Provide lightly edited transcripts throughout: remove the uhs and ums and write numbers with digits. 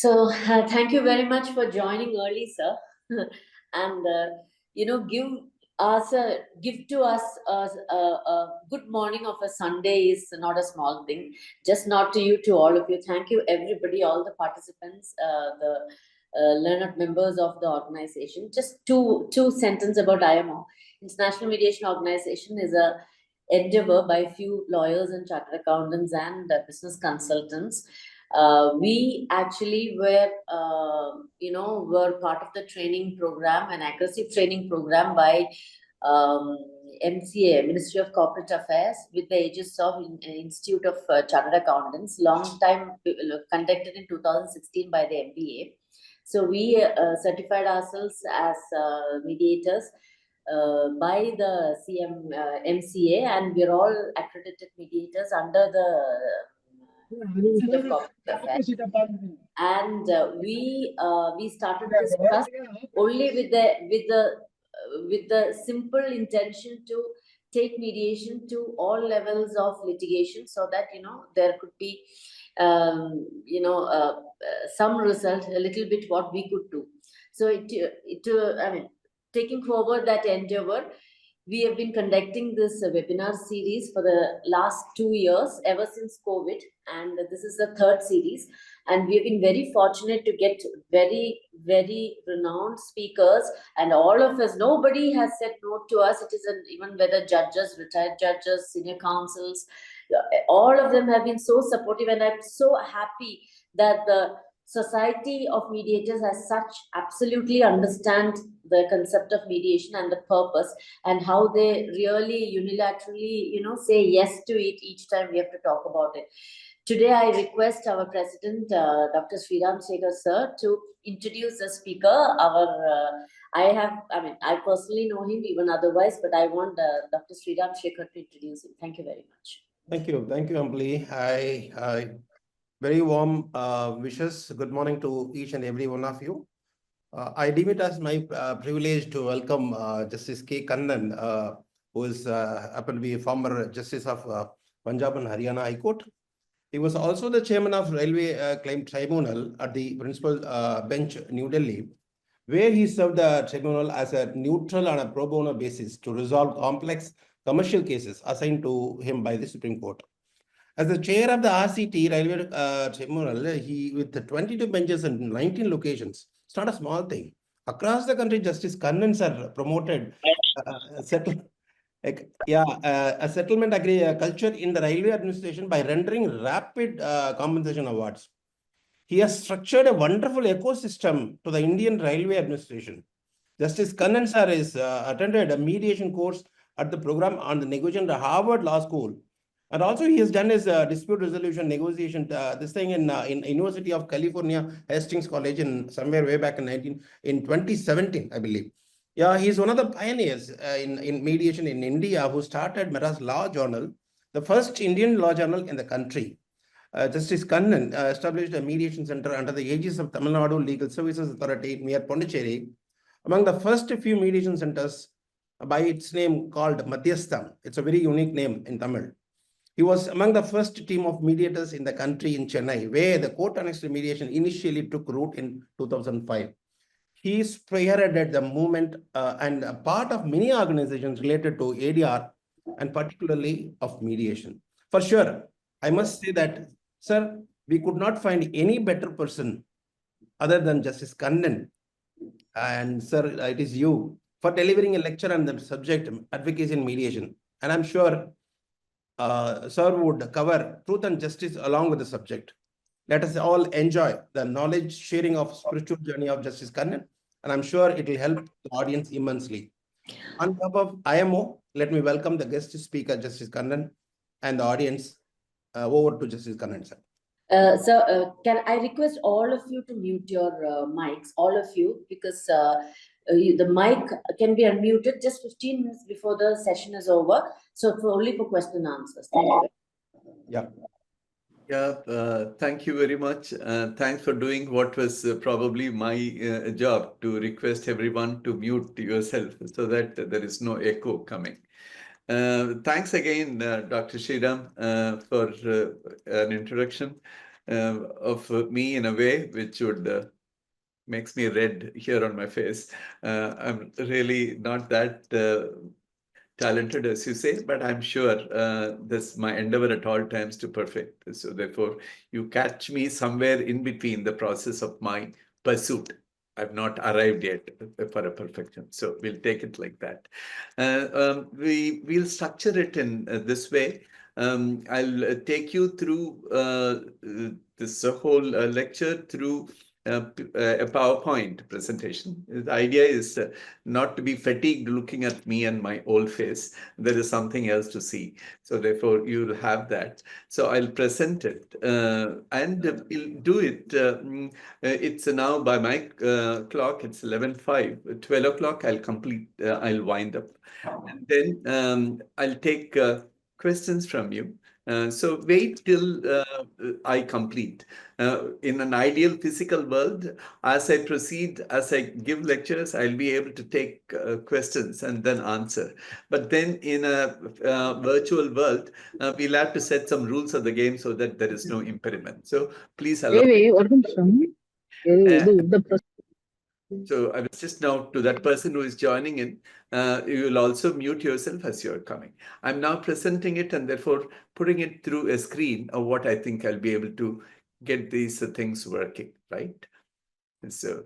Thank you very much for joining early, sir. And give to us a good morning of a Sunday is not a small thing. Just not to you, to all of you. Thank you, everybody, all the participants, the learned members of the organization. Just two sentences about IMO. International Mediation Organization is a endeavor by few lawyers and chartered accountants and business consultants. We actually were part of the training program, an aggressive training program by MCA, Ministry of Corporate Affairs, with the aegis of Institute of Chartered Accountants, long time conducted in 2016 by the MBA. So we certified ourselves as mediators by the MCA, and we're all accredited mediators under the Institute of Corporate Affairs. And we started this trust only with the simple intention to take mediation to all levels of litigation, so that there could be some result, a little bit what we could do. So taking forward that endeavor, we have been conducting this webinar series for the last 2 years, ever since COVID, and this is the third series. And we've been very fortunate to get very, very renowned speakers, and all of us, nobody has said no to us. It is even whether judges, retired judges, senior counsels, all of them have been so supportive, and I'm so happy that the Society of Mediators as such absolutely understand the concept of mediation and the purpose, and how they really unilaterally, say yes to it each time we have to talk about it. Today, I request our president, Dr. Sriram Shekhar sir, to introduce the speaker. I personally know him even otherwise, but I want Dr. Sriram Shekhar to introduce him. Thank you very much. Thank you, Ambali. Hi. Very warm wishes. Good morning to each and every one of you. I deem it as my privilege to welcome Justice K. Kannan, who is happened to be a former Justice of Punjab and Haryana High Court. He was also the chairman of Railway Claim Tribunal at the Principal Bench, New Delhi, where he served the tribunal as a neutral on a pro bono basis to resolve complex commercial cases assigned to him by the Supreme Court. As the chair of the RCT Railway Tribunal, he with 22 benches and 19 locations. It's not a small thing. Across the country, Justice Kannans are promoted a settlement culture in the railway administration by rendering rapid compensation awards. He has structured a wonderful ecosystem to the Indian Railway Administration. Justice Kannan sir is attended a mediation course at the program on the negotiation at Harvard Law School. And also he has done his dispute resolution negotiation, this thing in University of California, Hastings College in somewhere way back in 2017, I believe. Yeah, he's one of the pioneers in mediation in India who started Madras Law Journal, the first Indian law journal in the country. Justice Kannan established a mediation center under the aegis of Tamil Nadu Legal Services Authority near Pondicherry, among the first few mediation centers by its name called Madhyastham. It's a very unique name in Tamil. He was among the first team of mediators in the country in Chennai, where the court-annexed mediation initially took root in 2005. He spearheaded the movement and a part of many organizations related to ADR and particularly of mediation. For sure, I must say that, sir, we could not find any better person other than Justice Kannan. And sir, it is you for delivering a lecture on the subject advocacy and mediation. And I'm sure sir would cover truth and justice along with the subject. Let us all enjoy the knowledge sharing of spiritual journey of Justice Kannan, and I'm sure it will help the audience immensely. On top of IMO, let me welcome the guest speaker, Justice Kannan, and the audience. Over to Justice Kannan, sir. Can I request all of you to mute your mics, all of you, because the mic can be unmuted just 15 minutes before the session is over. So only for question and answers. Thank you. Thank you very much. Thanks for doing what was probably my job, to request everyone to mute yourself so that there is no echo coming. Thanks again, Dr. Sriram, for an introduction. of me in a way which would makes me red here on my face. I'm really not that talented, as you say, but I'm sure this my endeavor at all times to perfect. So therefore, you catch me somewhere in between the process of my pursuit. I've not arrived yet for a perfection. So we'll take it like that. We'll structure it in this way. I'll take you through this whole lecture through a PowerPoint presentation. The idea is not to be fatigued looking at me and my old face. There is something else to see. So therefore, you'll have that. So I'll present it and we'll do it. It's now by my clock, it's 11:05. 12 o'clock, I'll complete, I'll wind up. And then I'll take questions from you. So wait till I complete. In an ideal physical world, as I proceed, as I give lectures, I'll be able to take questions and then answer. But then in a virtual world, we'll have to set some rules of the game so that there is no impediment. So please allow. So I was just now to that person who is joining in, you will also mute yourself as you're coming. I'm now presenting it and therefore putting it through a screen of what I think I'll be able to get these things working, right? So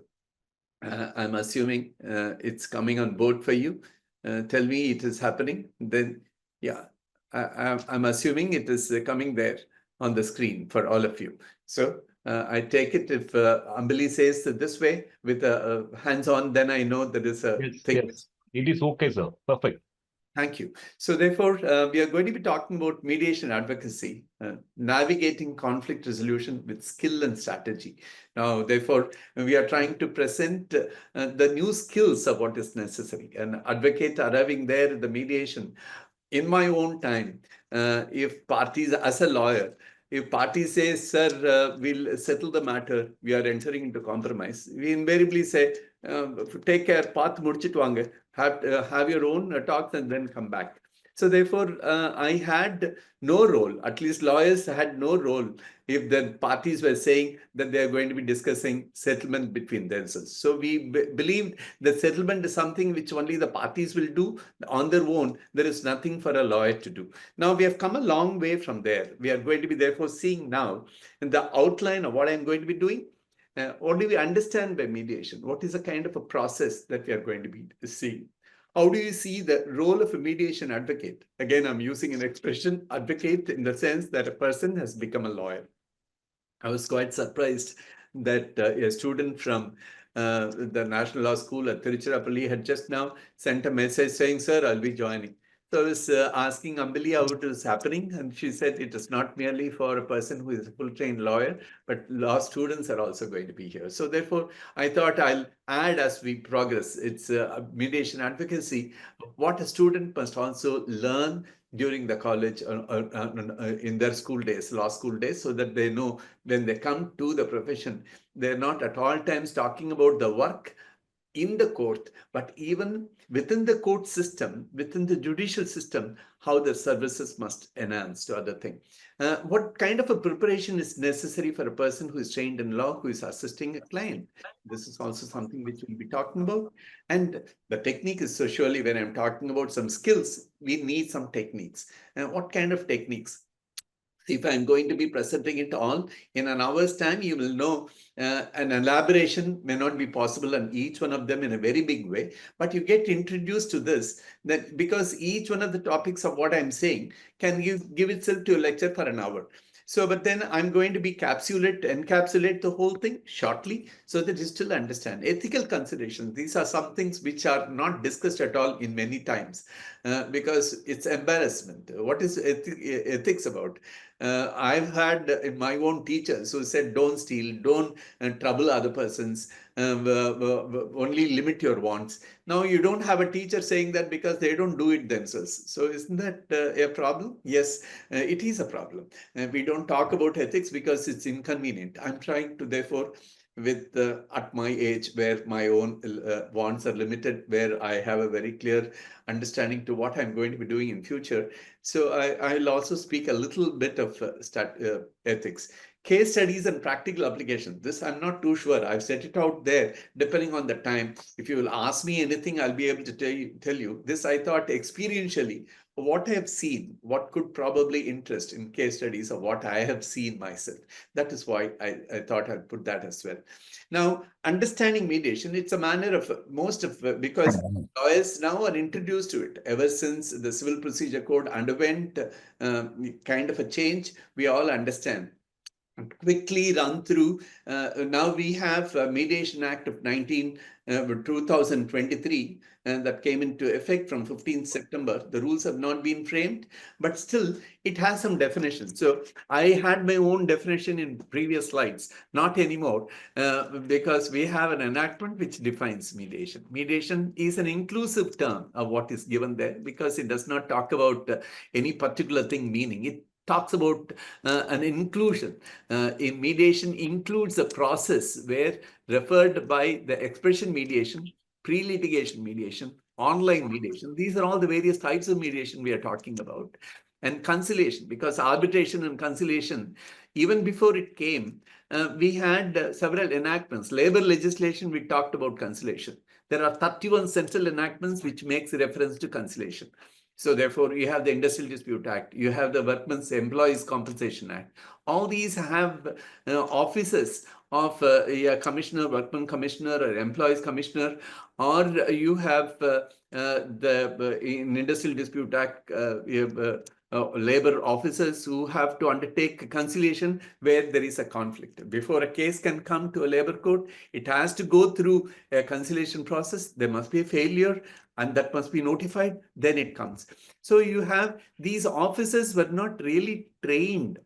I'm assuming it's coming on board for you. Tell me it is happening. Then, yeah, I'm assuming it is coming there on the screen for all of you. So I take it if Ambali says this way with hands-on, then I know there is a thing. Yes, it is okay, sir. Perfect. Thank you. So therefore, we are going to be talking about mediation advocacy, navigating conflict resolution with skill and strategy. Now, therefore, we are trying to present the new skills of what is necessary. An advocate arriving there in the mediation, in my own time, if parties, as a lawyer, if party says, sir, we'll settle the matter, we are entering into compromise, we invariably say, take care, path mudichittu vaanga, have your own talks and then come back. So therefore, I had no role, at least lawyers had no role if the parties were saying that they are going to be discussing settlement between themselves. So we believed that settlement is something which only the parties will do on their own. There is nothing for a lawyer to do. Now we have come a long way from there. We are going to be therefore seeing now in the outline of what I'm going to be doing. What do we understand by mediation? What is the kind of a process that we are going to be seeing? How do you see the role of a mediation advocate? Again, I'm using an expression, advocate, in the sense that a person has become a lawyer. I was quite surprised that a student from the National Law School at Tiruchirappalli had just now sent a message saying, sir, I'll be joining. So I was asking Ambali how it is happening, and she said it is not merely for a person who is a full-trained lawyer, but law students are also going to be here. So therefore, I thought I'll add as we progress. It's mediation advocacy. What a student must also learn during the college in their school days, law school days, so that they know when they come to the profession, they're not at all times talking about the work in the court, but even within the court system, within the judicial system, how the services must enhance to other things. What kind of a preparation is necessary for a person who is trained in law, who is assisting a client? This is also something which we'll be talking about. And the technique is, so surely when I'm talking about some skills, we need some techniques. And what kind of techniques? If I'm going to be presenting it all in an hour's time, you will know an elaboration may not be possible on each one of them in a very big way, but you get introduced to this, that because each one of the topics of what I'm saying can give itself to a lecture for an hour. So, but then I'm going to be encapsulate the whole thing shortly so that you still understand. Ethical considerations, these are some things which are not discussed at all in many times because it's embarrassment. What is ethics about? I've had my own teachers who said, don't steal, don't trouble other persons, only limit your wants. Now you don't have a teacher saying that because they don't do it themselves. So isn't that a problem? Yes, it is a problem. We don't talk about ethics because it's inconvenient. I'm trying to therefore with at my age where my own wants are limited, where I have a very clear understanding to what I'm going to be doing in future. So I'll also speak a little bit of ethics. case studies and practical application. This I'm not too sure. I've set it out there depending on the time. If you will ask me anything, I'll be able to tell you. This I thought experientially, what I have seen, what could probably interest in case studies of what I have seen myself. That is why I thought I'd put that as well. Now, understanding mediation, it's a manner of because lawyers now are introduced to it ever since the Civil Procedure Code underwent kind of a change. We all understand. Quickly run through. Now we have a Mediation Act of 2023 that came into effect from 15th September. The rules have not been framed, but still it has some definition. So I had my own definition in previous slides, not anymore, because we have an enactment which defines mediation. Mediation is an inclusive term of what is given there because it does not talk about any particular thing meaning. It talks about an inclusion. In mediation includes a process where referred by the expression mediation, pre-litigation mediation, online mediation. These are all the various types of mediation we are talking about. And conciliation, because arbitration and conciliation, even before it came, we had several enactments. Labor legislation, we talked about conciliation. There are 31 central enactments which makes reference to conciliation. So therefore, you have the Industrial Dispute Act, you have the Workmen's Employees Compensation Act. All these have offices of a commissioner, workman commissioner, or employees commissioner, or you have in Industrial Dispute Act, you have labor officers who have to undertake conciliation where there is a conflict. Before a case can come to a labor court, it has to go through a conciliation process. There must be a failure, and that must be notified, then it comes. So you have these officers were not really trained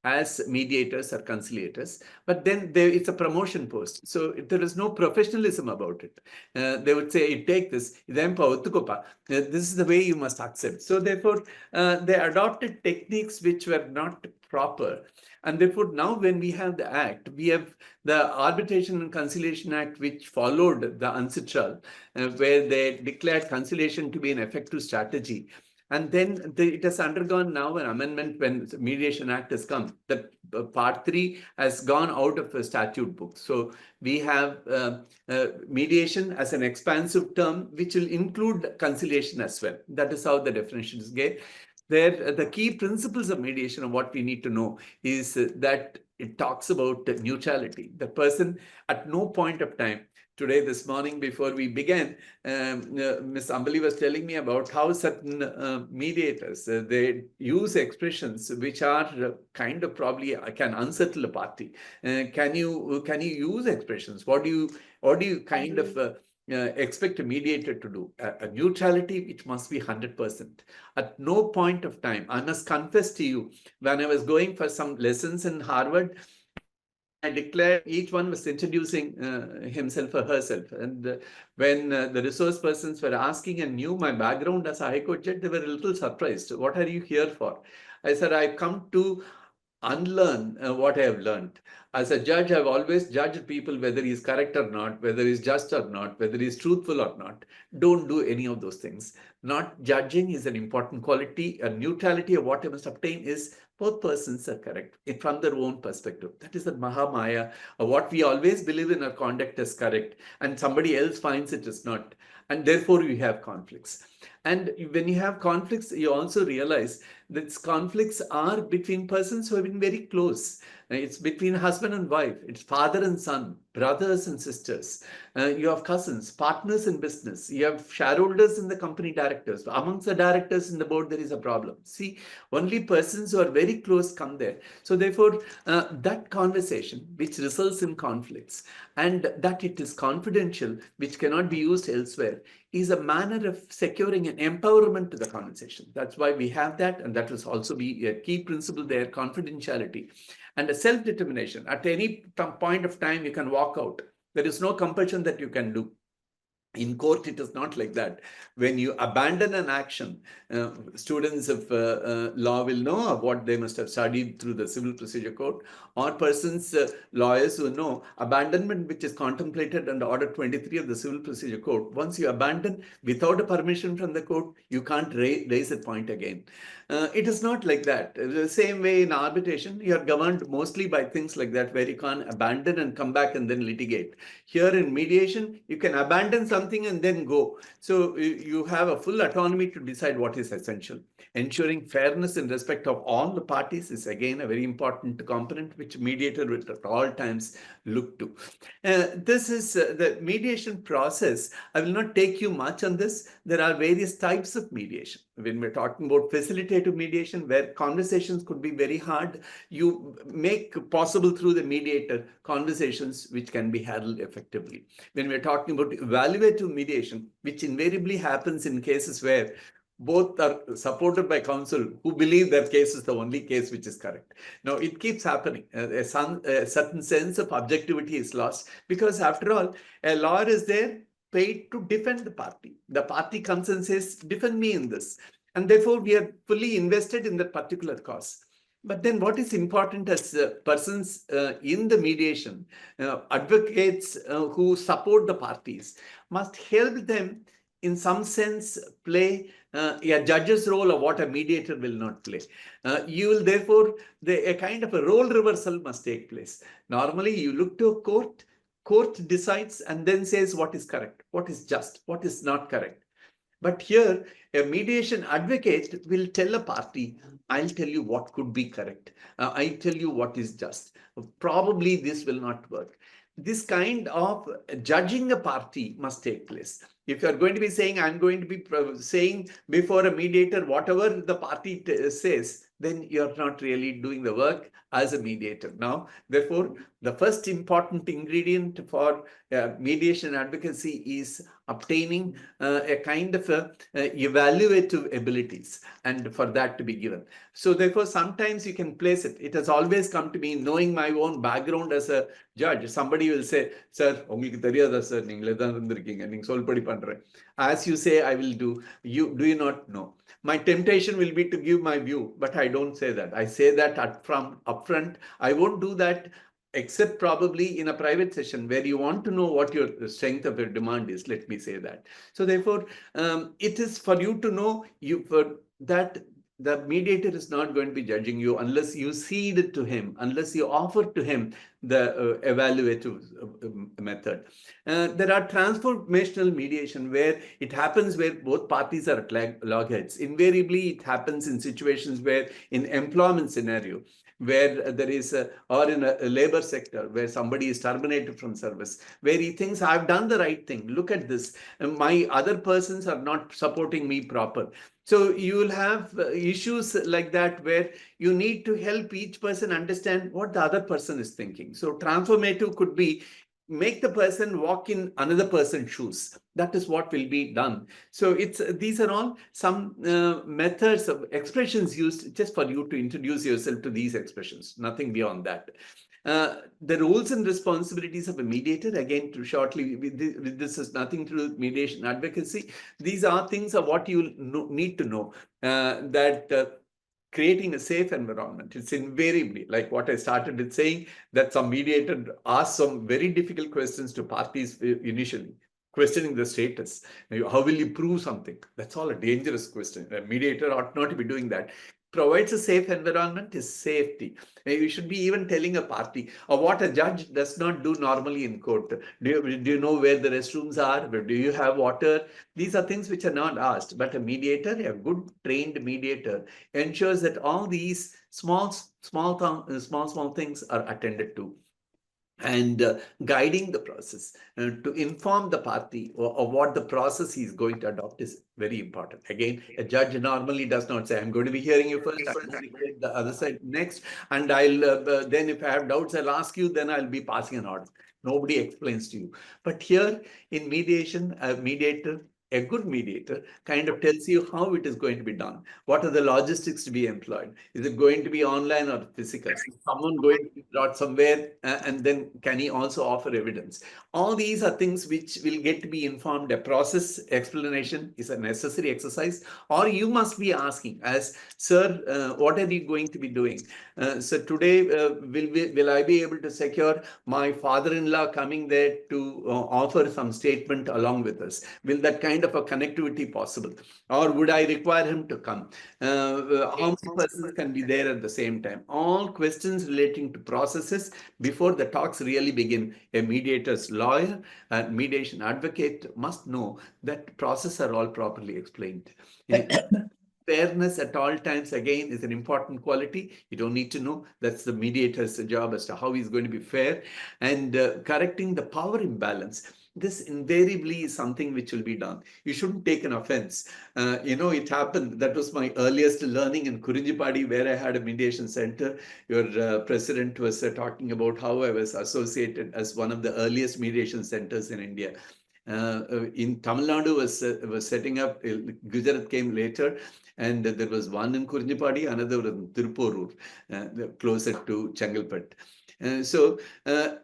as mediators or conciliators, but then it's a promotion post. So there is no professionalism about it. They would say, take this, this is the way you must accept. So therefore, they adopted techniques which were not proper. And therefore, now when we have the Act, we have the Arbitration and Conciliation Act, which followed the UNCITRAL, where they declared conciliation to be an effective strategy. And then it has undergone now an amendment when the Mediation Act has come. That Part 3 has gone out of the statute book. So we have mediation as an expansive term, which will include conciliation as well. That is how the definition is given. There, the key principles of mediation and what we need to know is that it talks about neutrality. The person at no point of time. Today, this morning, before we began, Ms. Ambali was telling me about how certain mediators, they use expressions which are kind of probably can unsettle a party. Can you use expressions? What do you kind of expect a mediator to do? A neutrality which must be 100%. At no point of time, I must confess to you, when I was going for some lessons in Harvard, I declared each one was introducing himself or herself. And when the resource persons were asking and knew my background as a High Court judge, they were a little surprised. What are you here for? I said, I've come to unlearn what I have learned. As a judge, I've always judged people whether he's correct or not, whether he's just or not, whether he's truthful or not. Don't do any of those things. Not judging is an important quality. A neutrality of what I must obtain is both persons are correct from their own perspective. That is the Mahamaya, what we always believe in our conduct is correct, and somebody else finds it is not. And therefore, you have conflicts. And when you have conflicts, you also realize that conflicts are between persons who have been very close. It's between husband and wife. It's father and son, brothers and sisters. You have cousins, partners in business. You have shareholders in the company directors. Amongst the directors in the board, there is a problem. See, only persons who are very close come there. So therefore, that conversation, which results in conflicts, and that it is confidential, which cannot be used elsewhere, is a manner of securing an empowerment to the conversation. That's why we have that, and that will also be a key principle there, confidentiality. And a self-determination. At any point of time, you can walk out. There is no compulsion that you can do. In court, it is not like that. When you abandon an action, students of law will know what they must have studied through the Civil Procedure Code, or persons, lawyers who know abandonment, which is contemplated under Order 23 of the Civil Procedure Code. Once you abandon without a permission from the court, you can't raise a point again. It is not like that. The same way in arbitration, you are governed mostly by things like that, where you can't abandon and come back and then litigate. Here in mediation, you can abandon something and then go. So you have a full autonomy to decide what is essential. Ensuring fairness in respect of all the parties is again a very important component which mediator will at all times look to. This is the mediation process. I will not take you much on this. There are various types of mediation. When we're talking about facilitative mediation, where conversations could be very hard, you make possible through the mediator conversations which can be handled effectively. When we're talking about evaluative mediation, which invariably happens in cases where both are supported by counsel who believe their case is the only case which is correct. Now, it keeps happening. A certain sense of objectivity is lost, because after all, a lawyer is there paid to defend the party. The party comes and says, defend me in this. And therefore, we are fully invested in that particular cause. But then what is important as persons in the mediation, advocates who support the parties must help them in some sense play a judge's role of what a mediator will not play. You will therefore, a kind of a role reversal must take place. Normally, you look to a court, court decides and then says what is correct, what is just, what is not correct. But here, a mediation advocate will tell a party, I'll tell you what could be correct. I'll tell you what is just. Probably this will not work. This kind of judging a party must take place. If you are going to be saying, I'm going to be saying before a mediator whatever the party says, then you're not really doing the work as a mediator. Now, therefore, the first important ingredient for mediation advocacy is obtaining a kind of evaluative abilities, and for that to be given. So therefore, sometimes you can place it. It has always come to me, knowing my own background as a judge. Somebody will say, sir, உங்களுக்கு தெரியாதா sir, நீங்களே தான் இருந்திருக்கீங்க, நீங்க சொல்படி பண்றேன். As you say, I will do. Do you not know? My temptation will be to give my view, but I don't say that. I say that upfront. I won't do that except probably in a private session where you want to know what your strength of your demand is. Let me say that. So therefore, it is for you to know for that the mediator is not going to be judging you unless you cede it to him, unless you offer to him the evaluative method. There are transformational mediation where it happens where both parties are at loggerheads. Invariably, it happens in situations where in employment scenario, where there is or in a labor sector where somebody is terminated from service, where he thinks, I've done the right thing, look at this, my other persons are not supporting me proper. So you will have issues like that where you need to help each person understand what the other person is thinking. So transformative could be make the person walk in another person's shoes. That is what will be done. So these are all some methods of expressions used just for you to introduce yourself to these expressions, nothing beyond that. The roles and responsibilities of a mediator, again, to shortly, this has nothing to do with mediation advocacy. These are things of what you need to know, that creating a safe environment. It's invariably, like what I started with saying, that some mediator asks some very difficult questions to parties initially, questioning the status. How will you prove something? That's all a dangerous question. A mediator ought not to be doing that. Provides a safe environment is safety. You should be even telling a party, or what a judge does not do normally in court. Do you know where the restrooms are? Do you have water? These are things which are not asked. But a mediator, a good trained mediator, ensures that all these small things are attended to. And guiding the process to inform the party of what the process he is going to adopt is very important. Again, a judge normally does not say, I'm going to be hearing you first, I'm going to hear the other side next, and I'll then if I have doubts, I'll ask you, then I'll be passing an order. Nobody explains to you. But here in mediation, a mediator A good mediator kind of tells you how it is going to be done. What are the logistics to be employed? Is it going to be online or physical? Is someone going to be brought somewhere and then can he also offer evidence? All these are things which will get to be informed. A process explanation is a necessary exercise, or you must be asking as, sir, what are you going to be doing? So today, will I be able to secure my father-in-law coming there to offer some statement along with us? Will that kind of a connectivity possible? Or would I require him to come? How many persons can be there at the same time? All questions relating to processes before the talks really begin. A mediator's lawyer and mediation advocate must know that processes are all properly explained. Fairness at all times, again, is an important quality. You don't need to know. That's the mediator's job as to how he's going to be fair. And correcting the power imbalance. This invariably is something which will be done. You shouldn't take an offense. It happened. That was my earliest learning in Kurinjipadi, where I had a mediation center. Your president was talking about how I was associated as one of the earliest mediation centers in India. In Tamil Nadu was setting up, Gujarat came later, and there was one in Kurinjipadi, another in Tiruporur, closer to Chengalpet. So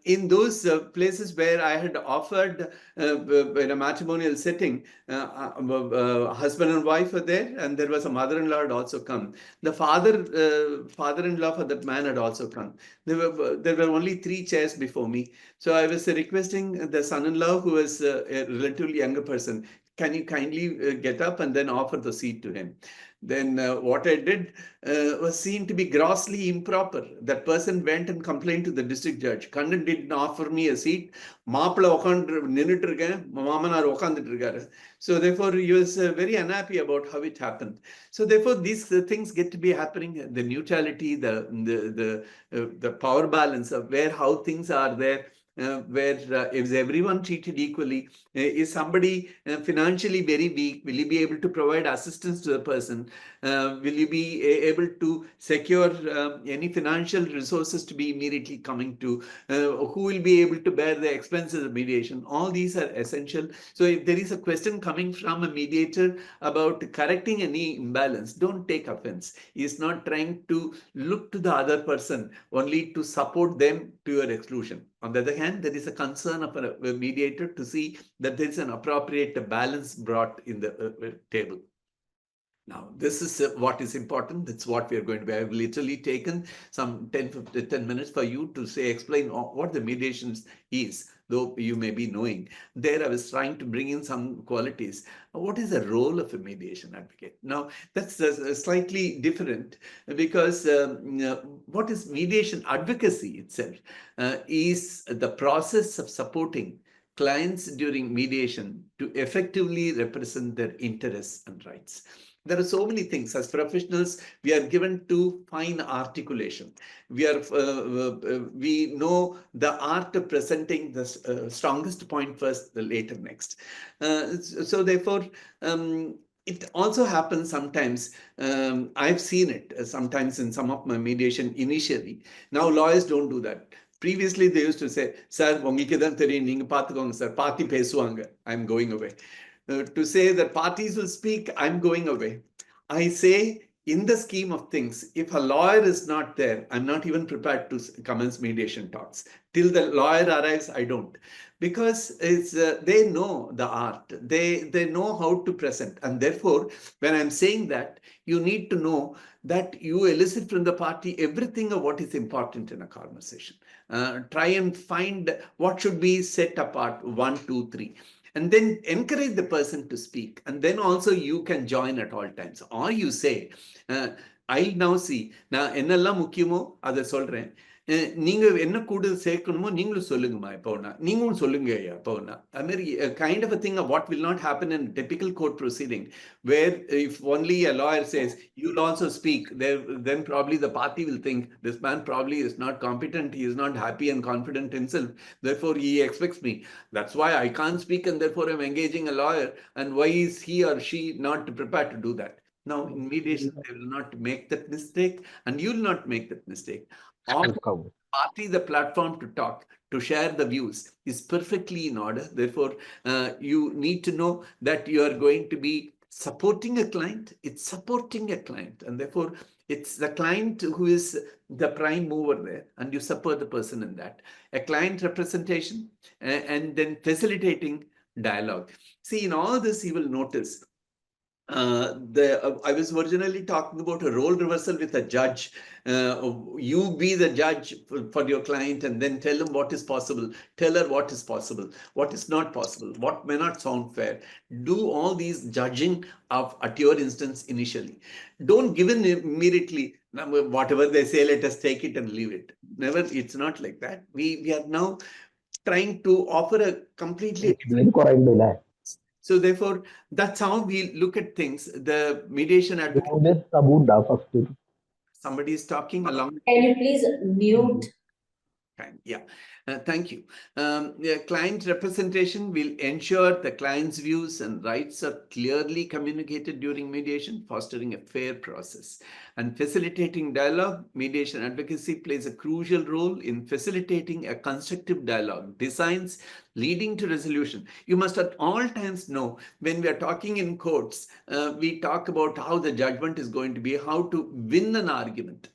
in those places where I had offered in a matrimonial setting, husband and wife were there, and there was a mother-in-law had also come. The father-in-law for that man had also come. There were only 3 chairs before me. So I was requesting the son-in-law, who was a relatively younger person, can you kindly get up and then offer the seat to him? Then what I did was seen to be grossly improper. That person went and complained to the district judge. Kandan didn't offer me a seat. So therefore, he was very unhappy about how it happened. So therefore, these things get to be happening. The neutrality, the power balance of how things are there. Where is everyone treated equally? Is somebody financially very weak? Will you be able to provide assistance to the person? Will you be able to secure any financial resources to be immediately coming to? Who will be able to bear the expenses of mediation? All these are essential. So if there is a question coming from a mediator about correcting any imbalance, don't take offense. He is not trying to look to the other person only to support them to your exclusion. On the other hand, there is a concern of a mediator to see that there is an appropriate balance brought in the table. Now, this is what is important. That's what we are going to be. I've literally taken some 10 minutes for you to explain what the mediation is, though you may be knowing. There, I was trying to bring in some qualities. What is the role of a mediation advocate? Now, that's slightly different because what is mediation advocacy itself is the process of supporting clients during mediation to effectively represent their interests and rights. There are so many things. As professionals, we are given to fine articulation. We know the art of presenting the strongest point first, the later next. So therefore, it also happens sometimes. I've seen it sometimes in some of my mediation initially. Now lawyers don't do that. Previously, they used to say, "Sir, உங்களுக்கு தான் தெரியும், நீங்க பார்த்துக்கோங்க sir. Party பேசுவாங்க. I'm going away." To say that parties will speak, I'm going away. I say, in the scheme of things, if a lawyer is not there, I'm not even prepared to commence mediation talks. Till the lawyer arrives, I don't. Because they know the art, they know how to present. And therefore, when I'm saying that, you need to know that you elicit from the party everything of what is important in a conversation. Try and find what should be set apart, 1, 2, 3. And then encourage the person to speak. And then also you can join at all times. Or you say, I'll now see. நான் என்னெல்லாம் முக்கியமோ அதை சொல்றேன். நீங்க என்ன கூட சேர்க்கணுமோ நீங்களும் சொல்லுங்கம்மா எப்போனா. நீங்களும் சொல்லுங்க எப்போனா. I mean, a kind of a thing of what will not happen in typical court proceeding, where if only a lawyer says, you'll also speak, then probably the party will think, this man probably is not competent, he is not happy and confident himself, therefore he expects me. That's why I can't speak and therefore I'm engaging a lawyer. And why is he or she not prepared to do that? Now, in mediation, they will not make that mistake, and you will not make that mistake. party the platform to talk, to share the views is perfectly in order. Therefore, you need to know that you are going to be supporting a client. It's supporting a client, and therefore it's the client who is the prime mover there, and you support the person in that. A client representation and then facilitating dialogue. See, in all this, you will notice I was originally talking about a role reversal with a judge. You be the judge for your client and then tell him what is possible. Tell her what is possible, what is not possible, what may not sound fair. Do all these judging at your instance initially. Don't give in immediately. Whatever they say, let us take it and leave it. Never. It's not like that. We are now trying to offer a completely. So therefore, that's how we look at things. The mediation advocate. Somebody is talking along. Can you please mute? Yeah, thank you. Client representation will ensure the client's views and rights are clearly communicated during mediation, fostering a fair process. And facilitating dialogue, mediation advocacy plays a crucial role in facilitating a constructive dialogue, designs leading to resolution. You must at all times know when we are talking in courts, we talk about how the judgment is going to be, how to win an argument.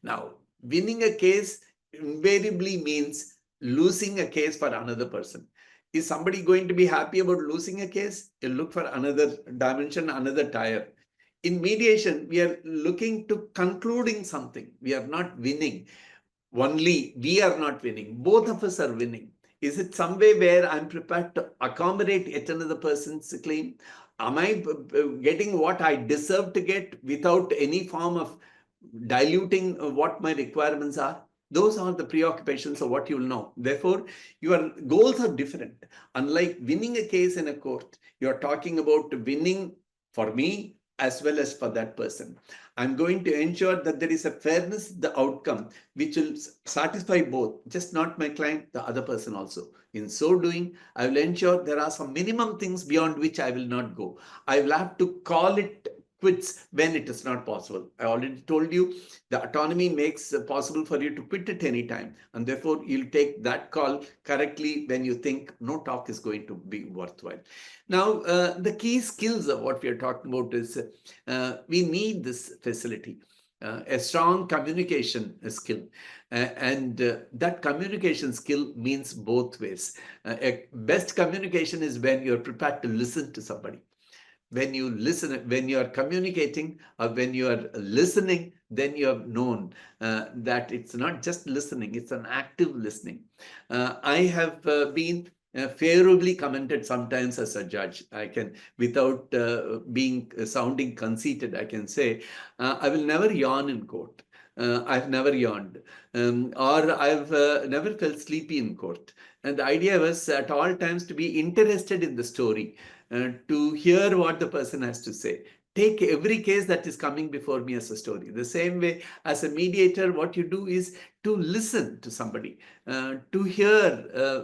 Now, winning a case invariably means losing a case for another person. Is somebody going to be happy about losing a case? You look for another dimension, another tire. In mediation, we are looking to concluding something. We are not winning. Only we are not winning. Both of us are winning. Is it some way where I'm prepared to accommodate yet another person's claim? Am I getting what I deserve to get without any form of diluting what my requirements are? Those are the preoccupations of what you will know. Therefore, your goals are different. Unlike winning a case in a court, you're talking about winning for me as well as for that person. I'm going to ensure that there is a fairness, the outcome, which will satisfy both, just not my client, the other person also. In so doing, I will ensure there are some minimum things beyond which I will not go. I will have to call it quits when it is not possible. I already told you the autonomy makes it possible for you to quit at any time, and therefore you'll take that call correctly when you think no talk is going to be worthwhile. Now, the key skills of what we are talking about is we need this facility. A strong communication skill. And that communication skill means both ways. A best communication is when you're prepared to listen to somebody. When you listen, when you are communicating or when you are listening, then you have known that it's not just listening, it's an active listening. I have been favorably commented sometimes as a judge. I can, without sounding conceited, I can say, I will never yawn in court. I've never yawned, or I've never felt sleepy in court. And the idea was at all times to be interested in the story, to hear what the person has to say. Take every case that is coming before me as a story. The same way as a mediator, what you do is to listen to somebody, to hear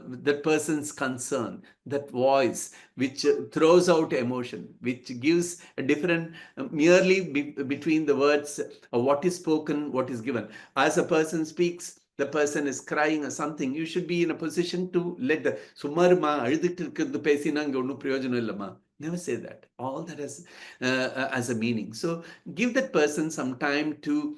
that person's concern, that voice, which throws out emotion, which gives a different, merely between the words of what is spoken, what is given. As a person speaks, the person is crying or something, you should be in a position to let the never say that. All that as a meaning. So give that person some time to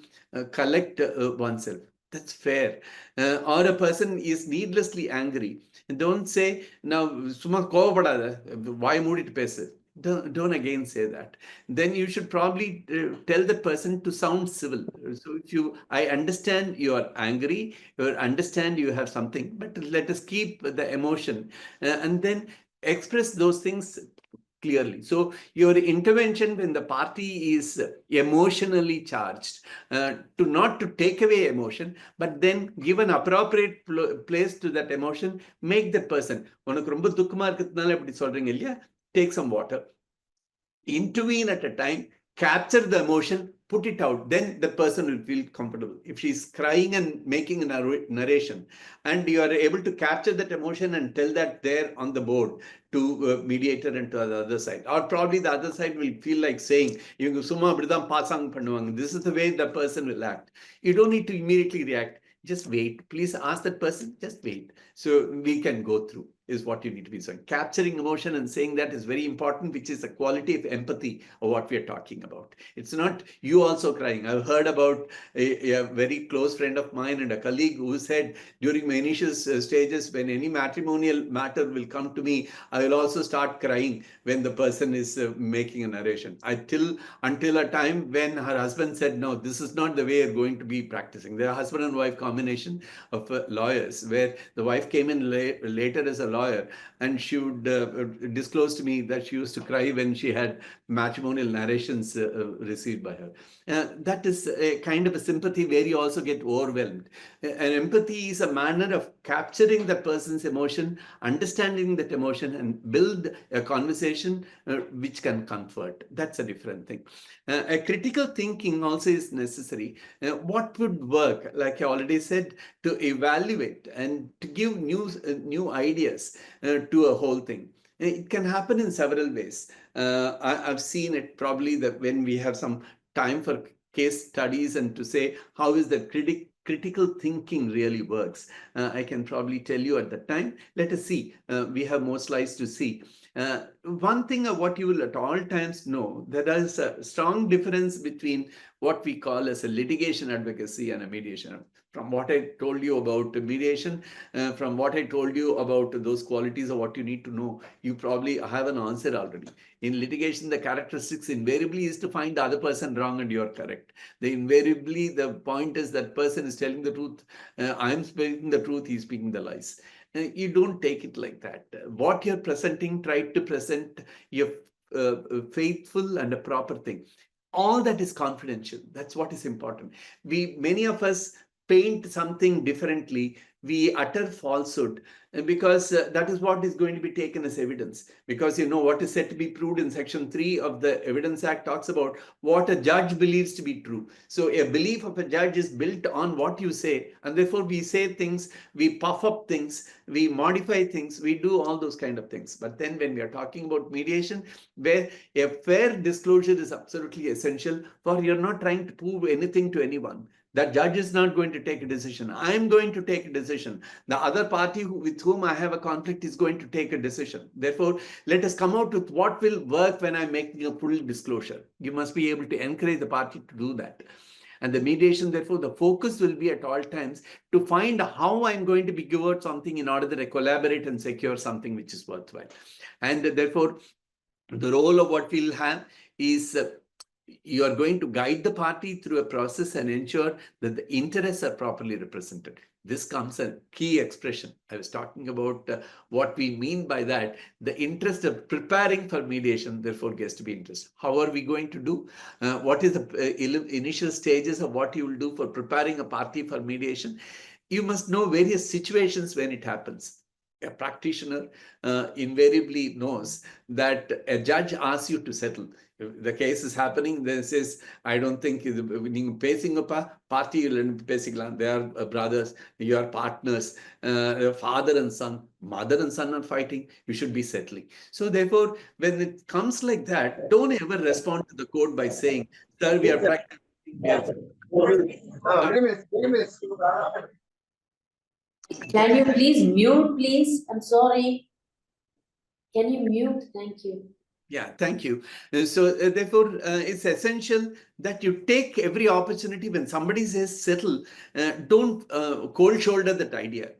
collect oneself. That's fair. Or a person is needlessly angry. Don't say, now, suma kovapada, why moodit pesa. Don't again say that. Then you should probably tell the person to sound civil. So if I understand you are angry, you understand you have something, but let us keep the emotion and then express those things clearly. So your intervention when the party is emotionally charged, not to take away emotion, but then give an appropriate place to that emotion, make that person, take some water, intervene at a time, capture the emotion, put it out, then the person will feel comfortable. If she's crying and making a narration, and you are able to capture that emotion and tell that there on the board to mediator and to the other side, or probably the other side will feel like saying, this is the way the person will act. You don't need to immediately react. just wait. Please ask that person, just wait. So we can go through is what you need to be saying. Capturing emotion and saying that is very important, which is a quality of empathy of what we are talking about. It's not you also crying. I've heard about a very close friend of mine and a colleague who said during my initial stages, when any matrimonial matter will come to me, I will also start crying when the person is making a narration. Until a time when her husband said, no, this is not the way you're going to be practicing. They're a husband and wife combination of lawyers, where the wife came in later as a lawyer, and she would disclose to me that she used to cry when she had matrimonial narrations received by her. That is a kind of a sympathy where you also get overwhelmed. And empathy is a manner of capturing the person's emotion, understanding that emotion, and build a conversation which can comfort. That's a different thing. A critical thinking also is necessary. What would work, like I already said, to evaluate and to give new ideas to a whole thing. It can happen in several ways. I've seen it probably that when we have some time for case studies and to say how is the critical thinking really works. I can probably tell you at the time. Let us see. We have more slides to see. One thing of what you will at all times know, that there is a strong difference between what we call as a litigation advocacy and a mediation. From what I told you about mediation, from what I told you about those qualities of what you need to know, you probably have an answer already. In litigation, the characteristics invariably is to find the other person wrong and you're correct. The point is that person is telling the truth. I'm speaking the truth, he's speaking the lies. You don't take it like that. What you're presenting, try to present your faithful and a proper thing. All that is confidential. That's what is important. Many of us paint something differently. We utter falsehood because that is what is going to be taken as evidence. Because you know what is said to be proved in Section 3 of the Evidence Act talks about what a judge believes to be true. So a belief of a judge is built on what you say, and therefore we say things, we puff up things, we modify things, we do all those kind of things. But then when we are talking about mediation, where a fair disclosure is absolutely essential, for you're not trying to prove anything to anyone. That judge is not going to take a decision. I'm going to take a decision. The other party with whom I have a conflict is going to take a decision. Therefore, let us come out with what will work when I'm making a full disclosure. You must be able to encourage the party to do that. And the mediation, therefore, the focus will be at all times to find how I'm going to be given something in order that I collaborate and secure something which is worthwhile. And therefore, the role of what we'll have is you are going to guide the party through a process and ensure that the interests are properly represented. This comes a key expression. I was talking about what we mean by that. The interest of preparing for mediation, therefore, gets to be interest. How are we going to do? What is the initial stages of what you will do for preparing a party for mediation? You must know various situations when it happens. A practitioner invariably knows that a judge asks you to settle. If the case is happening, then says, I don't think facing a party, they are brothers, you are partners, father and son, mother and son are fighting, you should be settling. So therefore, when it comes like that, don't ever respond to the court by saying, sir, we are practicing. Can you please mute, please? I'm sorry. Can you mute? Thank you. Yeah, thank you. So therefore, it's essential that you take every opportunity when somebody says settle, don't cold shoulder that idea.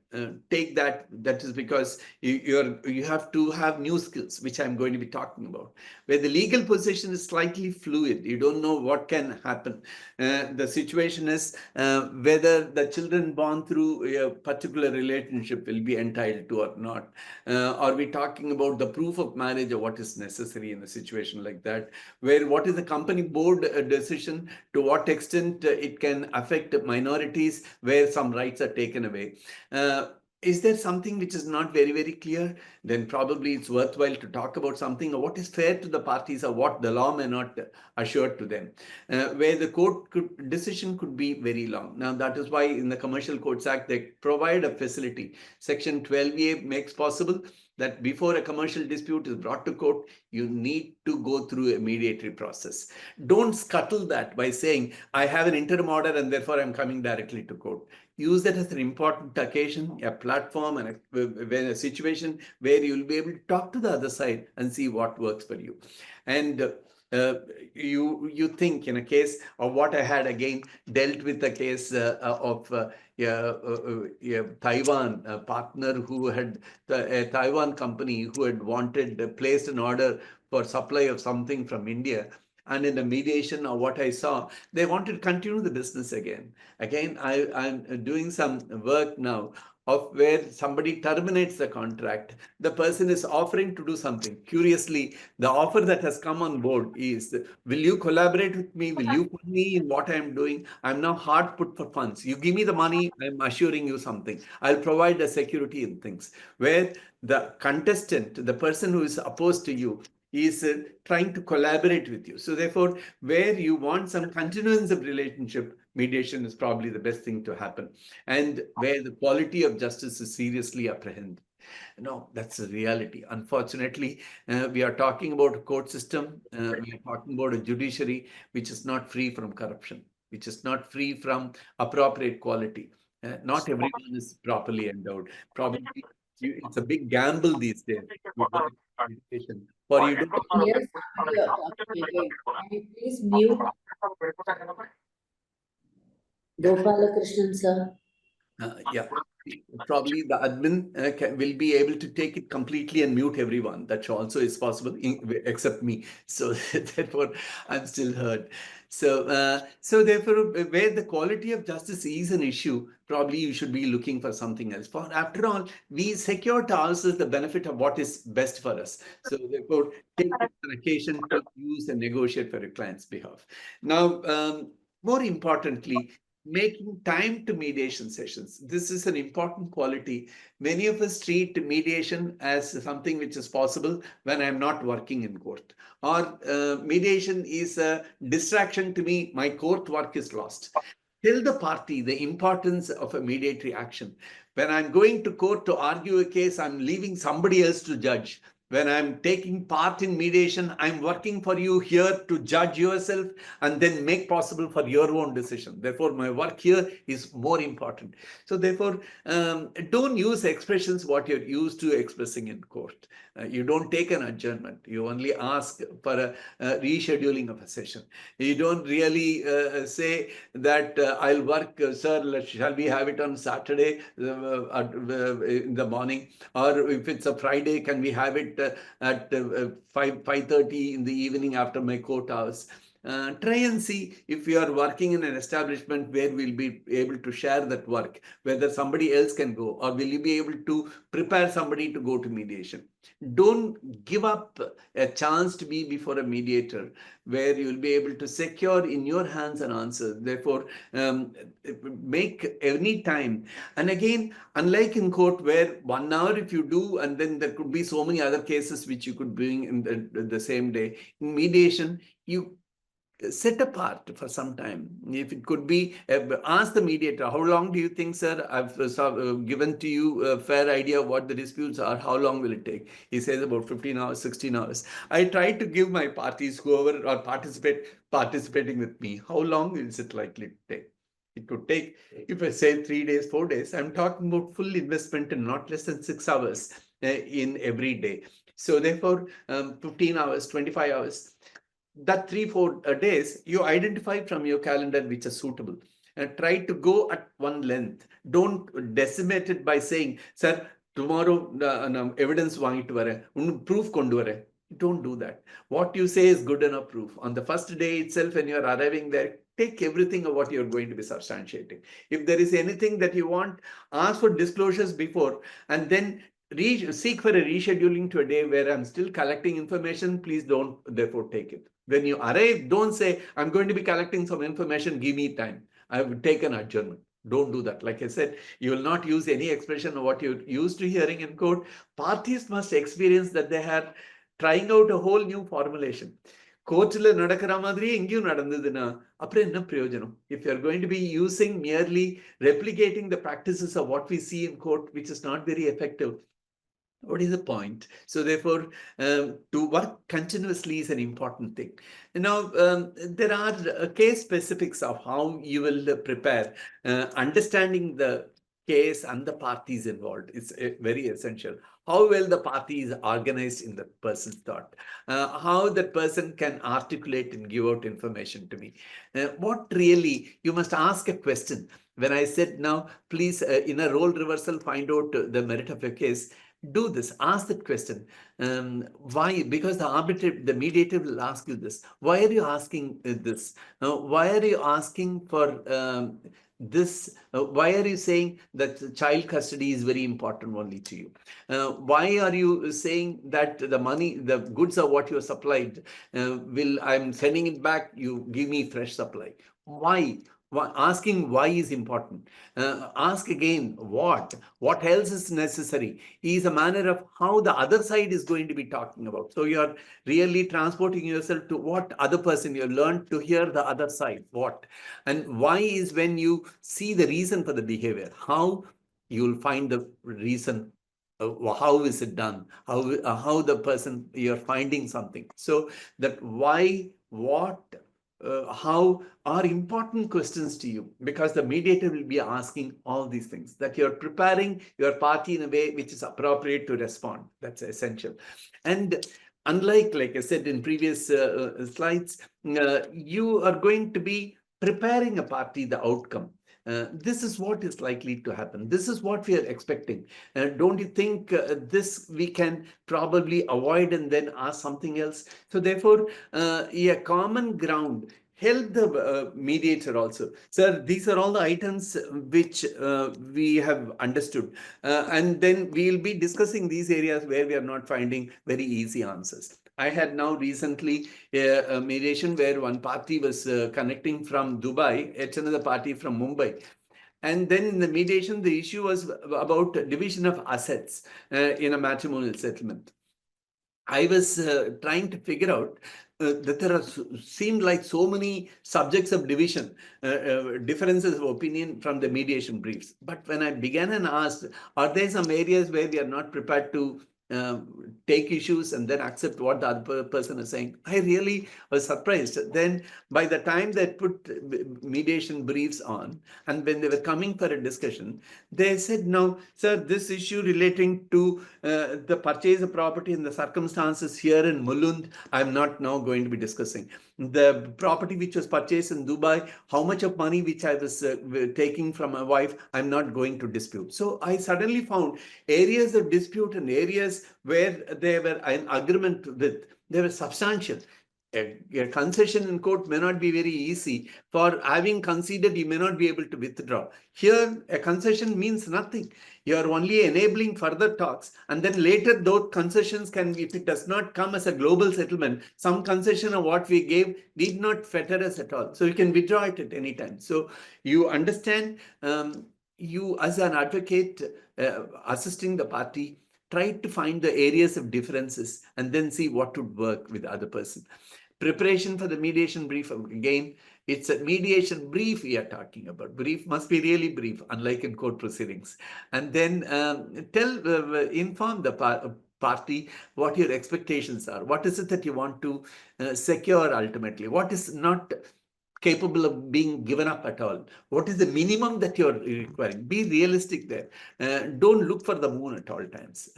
Take that. That is because you have to have new skills, which I'm going to be talking about. Where the legal position is slightly fluid, you don't know what can happen. The situation is whether the children born through a particular relationship will be entitled to or not. Are we talking about the proof of marriage or what is necessary in a situation like that? Where what is the company board decision, to what extent it can affect minorities, where some rights are taken away. Is there something which is not very, very clear? Then probably it's worthwhile to talk about something or what is fair to the parties or what the law may not assure to them. Where the court decision could be very long. Now, that is why in the Commercial Courts Act, they provide a facility. Section 12A makes possible that before a commercial dispute is brought to court, you need to go through a mediatory process. Don't scuttle that by saying, I have an interim order and therefore I'm coming directly to court. use that as an important occasion, a platform, and a situation where you'll be able to talk to the other side and see what works for you. And you think in a case of what I had again dealt with the case of a Taiwan partner who had a Taiwan company who had wanted placed an order for supply of something from India. And in the mediation or what I saw, they wanted to continue the business again. Again, I'm doing some work now of where somebody terminates the contract. The person is offering to do something. Curiously, the offer that has come on board is, will you collaborate with me? Will you put me in what I'm doing? I'm now hard put for funds. You give me the money, I'm assuring you something. I'll provide the security and things. Where the contestant, the person who is opposed to you, is trying to collaborate with you. So therefore, where you want some continuance of relationship, mediation is probably the best thing to happen. And where the quality of justice is seriously apprehended. No, that's the reality. Unfortunately, we are talking about a court system. We are talking about a judiciary which is not free from corruption, which is not free from appropriate quality. Not everyone is properly endowed. Probably it's a big gamble these days. For you to Yes, can you please mute Gopalakrishnan, sir? yeah, probably the admin will be able to take it completely and mute everyone. That also is possible, except me. So therefore, I'm still heard. So therefore, where the quality of justice is an issue, probably you should be looking for something else. For after all, we secure to ourselves the benefit of what is best for us. So therefore, take it as an occasion to use and negotiate for your client's behalf. Now, more importantly, making time to mediation sessions. This is an important quality. Many of us treat mediation as something which is possible when I'm not working in court. Or mediation is a distraction to me, my court work is lost. Tell the party the importance of a mediatory action. When I'm going to court to argue a case, I'm leaving somebody else to judge. When I'm taking part in mediation, I'm working for you here to judge yourself and then make possible for your own decision. Therefore, my work here is more important. So therefore, don't use expressions what you're used to expressing in court. You don't take an adjournment. You only ask for a rescheduling of a session. You don't really say that I'll work, sir, shall we have it on Saturday in the morning? Or if it's a Friday, can we have it at 5:30 in the evening after my court hours? Try and see if you are working in an establishment where we'll be able to share that work, whether somebody else can go, or will you be able to prepare somebody to go to mediation. Don't give up a chance to be before a mediator where you'll be able to secure in your hands an answer. Therefore, make any time. And again, unlike in court where 1 hour if you do, and then there could be so many other cases which you could bring in the same day. In mediation, you set apart for some time. If it could be, ask the mediator, how long do you think, sir, I've given to you a fair idea of what the disputes are, how long will it take? He says about 15 hours, 16 hours. I try to give my parties, whoever are participating with me, how long is it likely to take? It could take, if I say 3 days, 4 days, I'm talking about full investment in not less than 6 hours in every day. So therefore, 15 hours, 25 hours, that 3-4 days, you identify from your calendar which is suitable. And try to go at one length. Don't decimate it by saying, sir, tomorrow evidence vaangittu varen, proof kondu varen. Don't do that. What you say is good enough proof. On the first day itself, when you're arriving there, take everything of what you're going to be substantiating. If there is anything that you want, ask for disclosures before, and then seek for a rescheduling to a day where I'm still collecting information. Please don't therefore take it. When you arrive, don't say, I'm going to be collecting some information, give me time. I will take an adjournment. Don't do that. Like I said, you will not use any expression of what you're used to hearing in court. Parties must experience that they are trying out a whole new formulation. கோர்ட்ல நடக்கிற மாதிரி எங்கேயும் நடந்ததுன்னா அப்புறம் என்ன பிரயோஜனம்? If you're going to be using merely replicating the practices of what we see in court, which is not very effective, What is the point? So therefore, to work continuously is an important thing. Now, there are case specifics of how you will prepare. Understanding the case and the parties involved is very essential. How well the party is organized in the person's thought. How that person can articulate and give out information to me. What really, you must ask a question. When I said now, please, in a role reversal, find out the merit of your case, do this, ask that question. Why? Because the mediator will ask you this. Why are you asking this? Why are you asking for this? Why are you saying that child custody is very important only to you? Why are you saying that the money, the goods are what you are supplied? I'm sending it back, you give me fresh supply. Why? Asking why is important. Ask again what else is necessary is a manner of how the other side is going to be talking about. So you're really transporting yourself to what other person you learned to hear the other side, what and why is when you see the reason for the behavior, how you'll find the reason. How is it done? How the person you're finding something. So that why, what, how are important questions to you, because the mediator will be asking all these things, that you're preparing your party in a way which is appropriate to respond. That's essential. And unlike, like I said in previous slides, you are going to be preparing a party, the outcome. This is what is likely to happen. This is what we are expecting. Don't you think this we can probably avoid and then ask something else? So therefore, a common ground help the mediator also. Sir, these are all the items which we have understood. And then we'll be discussing these areas where we are not finding very easy answers. I had now recently a mediation where one party was connecting from Dubai, yet another party from Mumbai. And then in the mediation, the issue was about division of assets in a matrimonial settlement. I was trying to figure out that there are seemed like so many subjects of division, differences of opinion from the mediation briefs. But when I began and asked, are there some areas where we are not prepared to take issues and then accept what the other person is saying? I really was surprised. Then by the time they put mediation briefs on, and when they were coming for a discussion, they said, no, sir, this issue relating to the purchase of property and the circumstances here in Mulund, I'm not now going to be discussing. The property which was purchased in Dubai, how much of money which I was taking from my wife, I'm not going to dispute. So I suddenly found areas of dispute and areas where they were in agreement with, they were substantial. A concession in court may not be very easy. For having conceded, you may not be able to withdraw. Here, a concession means nothing. You are only enabling further talks. And then later, those concessions can be, if it does not come as a global settlement, some concession of what we gave did not fetter us at all. So you can withdraw it at any time. So you understand, you as an advocate assisting the party, try to find the areas of differences and then see what would work with the other person. Preparation for the mediation brief, again, it's a mediation brief we are talking about. Brief must be really brief, unlike in court proceedings. And then inform the party what your expectations are. What is it that you want to secure ultimately? What is not capable of being given up at all? What is the minimum that you're requiring? Be realistic there. Don't look for the moon at all times.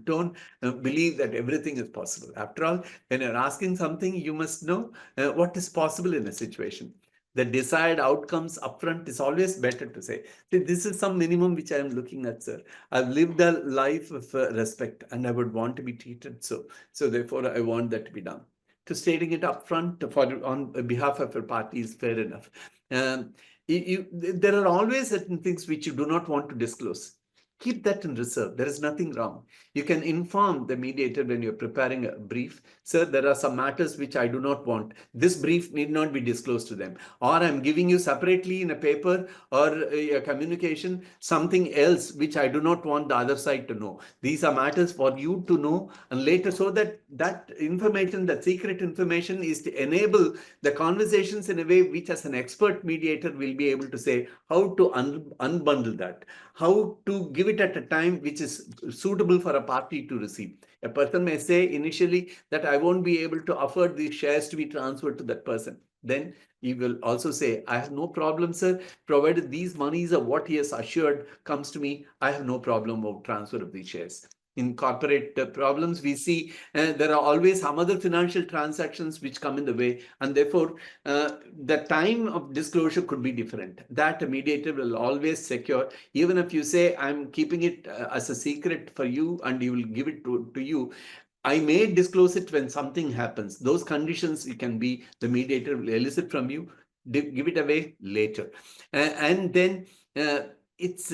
Don't believe that everything is possible. After all, when you're asking something, you must know what is possible in a situation. The desired outcomes upfront is always better to say, this is some minimum which I am looking at, sir. I've lived a life of respect and I would want to be treated so. So therefore, I want that to be done. To stating it up front on behalf of a party is fair enough. There are always certain things which you do not want to disclose. Keep that in reserve. There is nothing wrong. You can inform the mediator when you're preparing a brief, sir, there are some matters which I do not want. This brief need not be disclosed to them. Or I'm giving you separately in a paper or a communication something else which I do not want the other side to know. These are matters for you to know and later, so that that information, that secret information is to enable the conversations in a way which as an expert mediator will be able to say how to unbundle that, how to give it it at a time which is suitable for a party to receive. A person may say initially that I won't be able to afford these shares to be transferred to that person. Then he will also say, I have no problem, sir, provided these monies are what he has assured comes to me, I have no problem of transfer of these shares. In corporate problems, we see there are always some other financial transactions which come in the way, and therefore the time of disclosure could be different. That a mediator will always secure, even if you say, I'm keeping it as a secret for you and you will give it to you, I may disclose it when something happens. Those conditions you can be, the mediator will elicit from you, give it away later. And then it's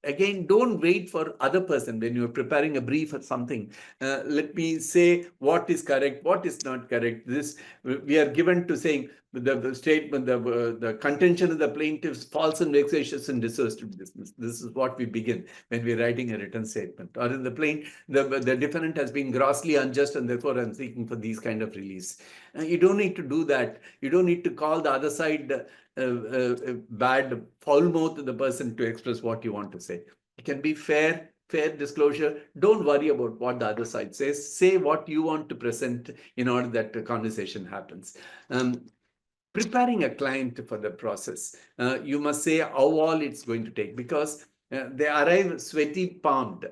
again, don't wait for other person when you're preparing a brief or something. Let me say what is correct, what is not correct. This we are given to saying the statement, the contention of the plaintiff's false and vexatious and deserves to be dismissed. This is what we begin when we're writing a written statement. Or in the plain, the defendant has been grossly unjust and therefore I'm seeking for these kind of release. You don't need to do that. You don't need to call the other side bad, foul mouth to the person to express what you want to say. It can be fair disclosure. Don't worry about what the other side says. Say what you want to present in order that the conversation happens. Preparing a client for the process, you must say how all it's going to take, because they arrive sweaty palmed.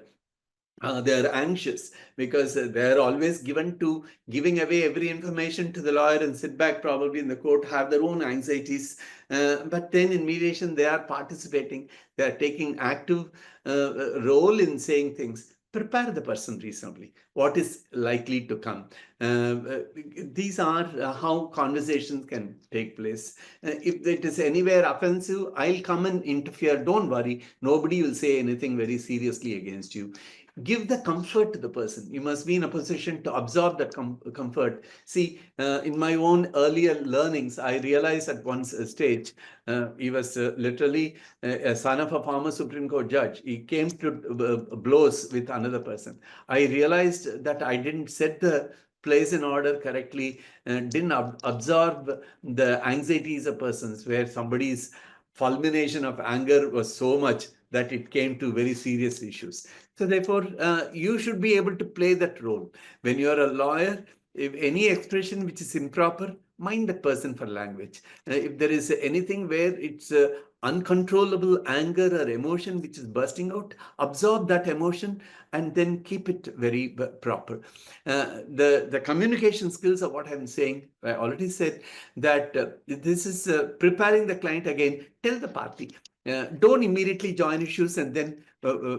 They're anxious because they're always given to giving away every information to the lawyer and sit back probably in the court, have their own anxieties. But then in mediation, they are participating. They are taking active role in saying things. Prepare the person reasonably. What is likely to come? These are how conversations can take place. If it is anywhere offensive, I'll come and interfere. Don't worry. Nobody will say anything very seriously against you. Give the comfort to the person. You must be in a position to absorb that comfort. See, in my own earlier learnings, I realized at one stage, he was literally a son of a former Supreme Court judge. He came to blows with another person. I realized that I didn't set the place in order correctly, didn't absorb the anxieties of persons, where somebody's fulmination of anger was so much that it came to very serious issues. So therefore, you should be able to play that role. When you're a lawyer, if any expression which is improper, mind the person for language. If there is anything where it's uncontrollable anger or emotion which is bursting out, absorb that emotion and then keep it very proper. The communication skills are what I'm saying. I already said that this is preparing the client again. Tell the party. Don't immediately join issues and then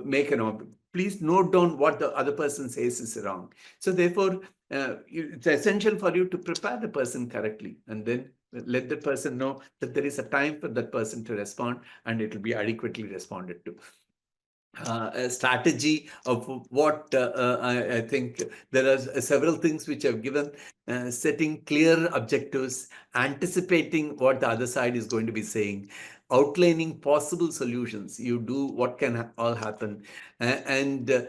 make an object. Please note down what the other person says is wrong. So therefore, it's essential for you to prepare the person correctly and then let the person know that there is a time for that person to respond and it will be adequately responded to. A strategy of what I think there are several things which I've given, setting clear objectives, anticipating what the other side is going to be saying, outlining possible solutions. You do what can all happen, and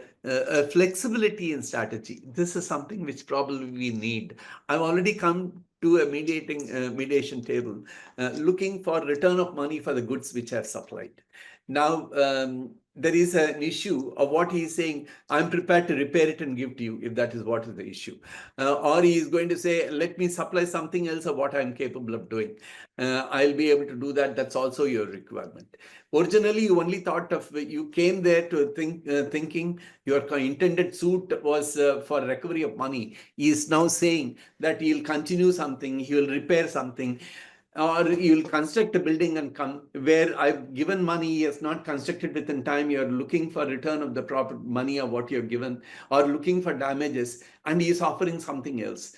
flexibility in strategy. This is something which probably we need. I've already come to a mediation table looking for return of money for the goods which I've supplied. Now, there is an issue of what he is saying, I'm prepared to repair it and give to you, if that is what is the issue. Or he is going to say, let me supply something else of what I'm capable of doing. I'll be able to do that. That's also your requirement. Originally, you only thought of, you came there to thinking your intended suit was for recovery of money. He is now saying that he'll continue something, he will repair something. Or you'll construct a building and come where I've given money, he has not constructed within time, you're looking for return of the proper money of what you've given, or looking for damages, and he is offering something else.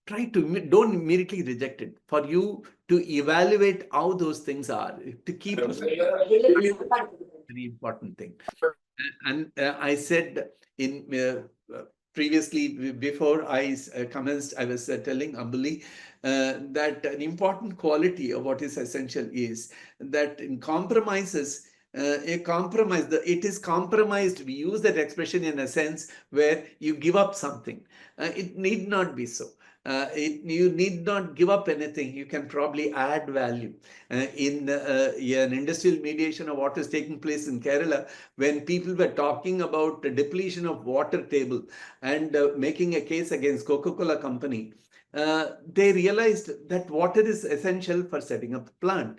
Don't immediately reject it. For you to evaluate how those things are, to keep a very important thing. And I said in previously, before I commenced, I was telling Ambali that an important quality of what is essential is that in compromises, it is compromised. We use that expression in a sense where you give up something. It need not be so. You need not give up anything. You can probably add value. In an industrial mediation of what is taking place in Kerala, when people were talking about the depletion of water table and making a case against Coca-Cola company, they realized that water is essential for setting up the plant,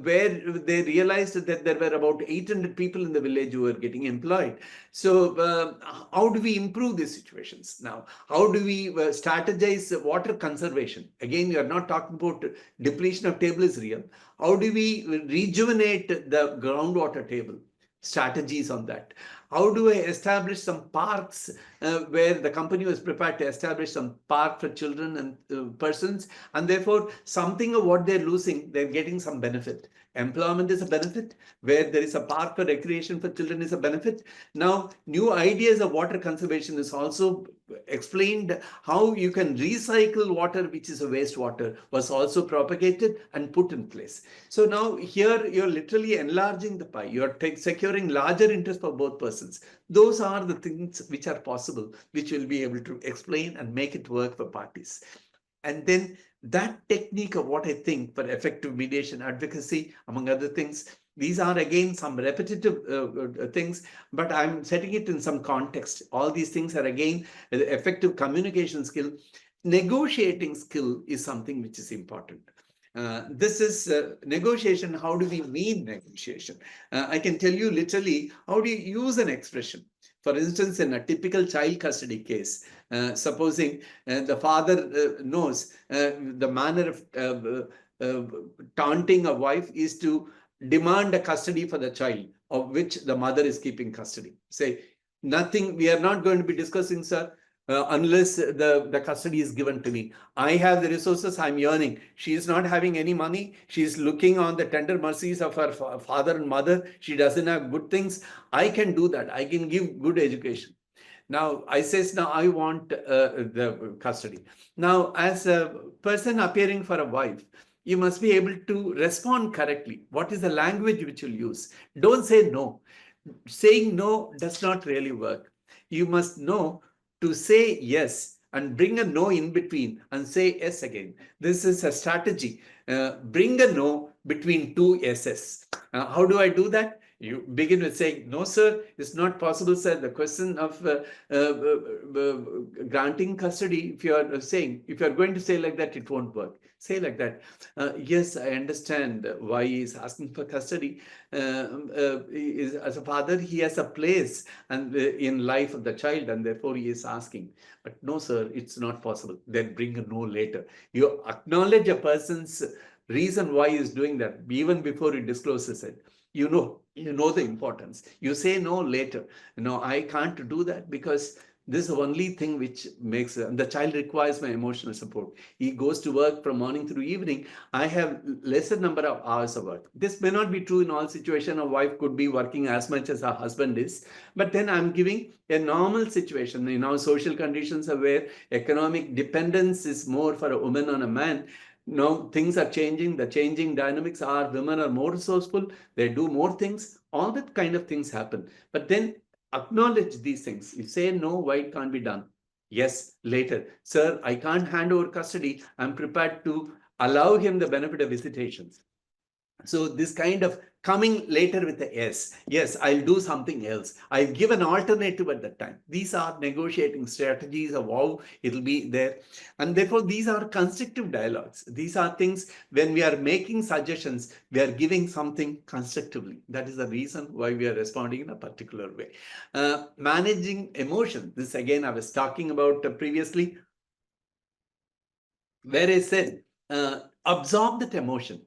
where they realized that there were about 800 people in the village who were getting employed. So how do we improve these situations? Now, how do we strategize water conservation? Again, we are not talking about depletion of table is real. How do we rejuvenate the groundwater table? Strategies on that. How do I establish some parks where the company was prepared to establish some park for children and persons, and therefore something of what they're losing, they're getting some benefit. Employment is a benefit. Where there is a park for recreation for children is a benefit. Now, new ideas of water conservation is also explained. How you can recycle water, which is a wastewater, was also propagated and put in place. So now here you're literally enlarging the pie. You're securing larger interest for both persons. Those are the things which are possible, which will be able to explain and make it work for parties. And then that technique of what I think for effective mediation advocacy, among other things, these are again some repetitive things, but I'm setting it in some context. All these things are again effective communication skill. Negotiating skill is something which is important. This is negotiation. How do we mean negotiation? I can tell you literally, how do you use an expression? For instance, in a typical child custody case, supposing the father knows the manner of taunting a wife is to demand a custody for the child of which the mother is keeping custody. Say, nothing, we are not going to be discussing, sir, unless the custody is given to me. I have the resources, I'm earning. She is not having any money. She is looking on the tender mercies of her father and mother. She doesn't have good things. I can do that. I can give good education. Now, I says, now I want the custody. Now, as a person appearing for a wife, you must be able to respond correctly. What is the language which you'll use? Don't say no. Saying no does not really work. You must know to say yes and bring a no in between and say yes again. This is a strategy. Bring a no between two yeses. How do I do that? You begin with saying, no, sir, it's not possible, sir. The question of granting custody, if you are saying, if you are going to say like that, it won't work. Say like that. Yes, I understand why he is asking for custody. As a father, he has a place and in life of the child, and therefore he is asking. But no, sir, it's not possible. Then bring a no later. You acknowledge a person's reason why he is doing that, even before he discloses it. You know the importance. You say no later. No, I can't do that because this is the only thing which makes the child requires my emotional support. He goes to work from morning through evening. I have lesser number of hours of work. This may not be true in all situations. A wife could be working as much as her husband is, but then I'm giving a normal situation. You know, social conditions are where economic dependence is more for a woman on a man. Now things are changing. The changing dynamics are women are more resourceful. They do more things. All that kind of things happen. But then acknowledge these things. You say no, why it can't be done? Yes, later. Sir, I can't hand over custody. I'm prepared to allow him the benefit of visitations. So this kind of coming later with the yes. Yes, I'll do something else. I'll give an alternative at that time. These are negotiating strategies of how it'll be there. And therefore, these are constructive dialogues. These are things when we are making suggestions, we are giving something constructively. That is the reason why we are responding in a particular way. Managing emotion. This again, I was talking about previously, where I said, absorb that emotion.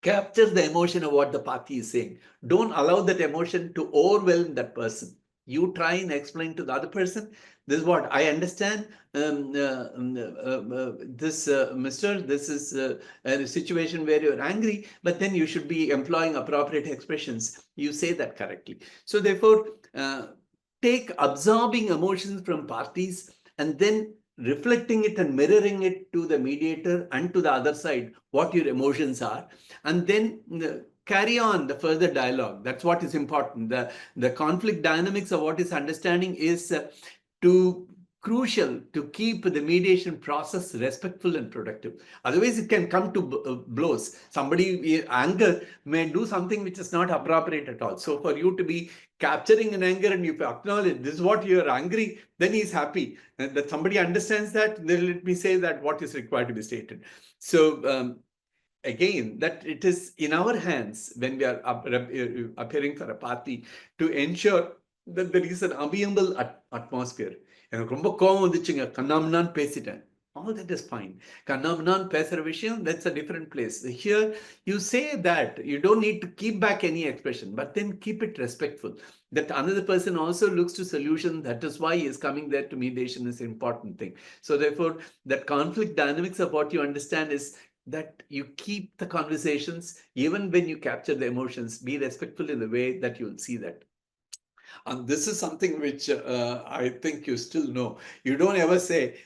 Capture the emotion of what the party is saying. Don't allow that emotion to overwhelm that person. You try and explain to the other person, this is what I understand. Mister, this is a situation where you're angry, but then you should be employing appropriate expressions. You say that correctly. So therefore, take absorbing emotions from parties and then reflecting it and mirroring it to the mediator and to the other side, what your emotions are, and then carry on the further dialogue. That's what is important. The conflict dynamics of what is understanding is to crucial to keep the mediation process respectful and productive. Otherwise, it can come to blows. Somebody anger may do something which is not appropriate at all. So for you to be capturing an anger and you acknowledge this is what you are angry, then he's happy. And that somebody understands that, then let me say that what is required to be stated. So again, that it is in our hands when we are appearing for a party to ensure that there is an amiable atmosphere. எனக்கு ரொம்ப கோவம் வந்துச்சுங்க, கண்ணாமண்ணான்னு பேசிட்டேன். All that is fine. Kannamnan பேசுற விஷயம், that's a different place. Here, you say that you don't need to keep back any expression, but then keep it respectful. That another person also looks to solution. That is why he is coming there to mediation is an important thing. So therefore, that conflict dynamics of what you understand is that you keep the conversations, even when you capture the emotions, be respectful in the way that you'll see that. And this is something which I think you still know. You don't ever say,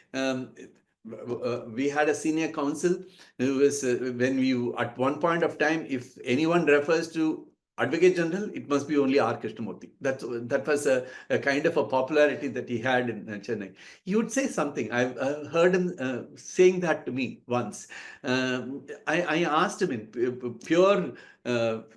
we had a senior counsel who was, when you, at one point of time, if anyone refers to Advocate General, it must be only R. Krishnamurthy. That was a kind of a popularity that he had in Chennai. He would say something. I've heard him saying that to me once. I asked him in pure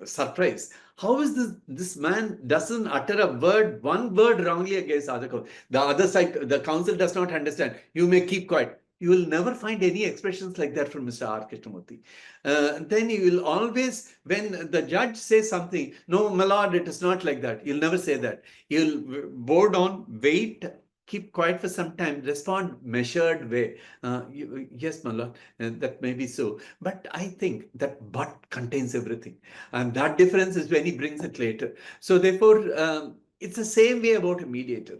surprise, how is this man doesn't utter a word, one word wrongly against other counsel. The other side, the counsel does not understand. You may keep quiet. You will never find any expressions like that from Mr. R. Krishnamurthy. Then you will always, when the judge says something, no, my lord, it is not like that. You'll never say that. You'll bow down, wait, keep quiet for some time, respond measured way. Yes, my lord, that may be so. But I think that but contains everything. And that difference is when he brings it later. So therefore, it's the same way about a mediator.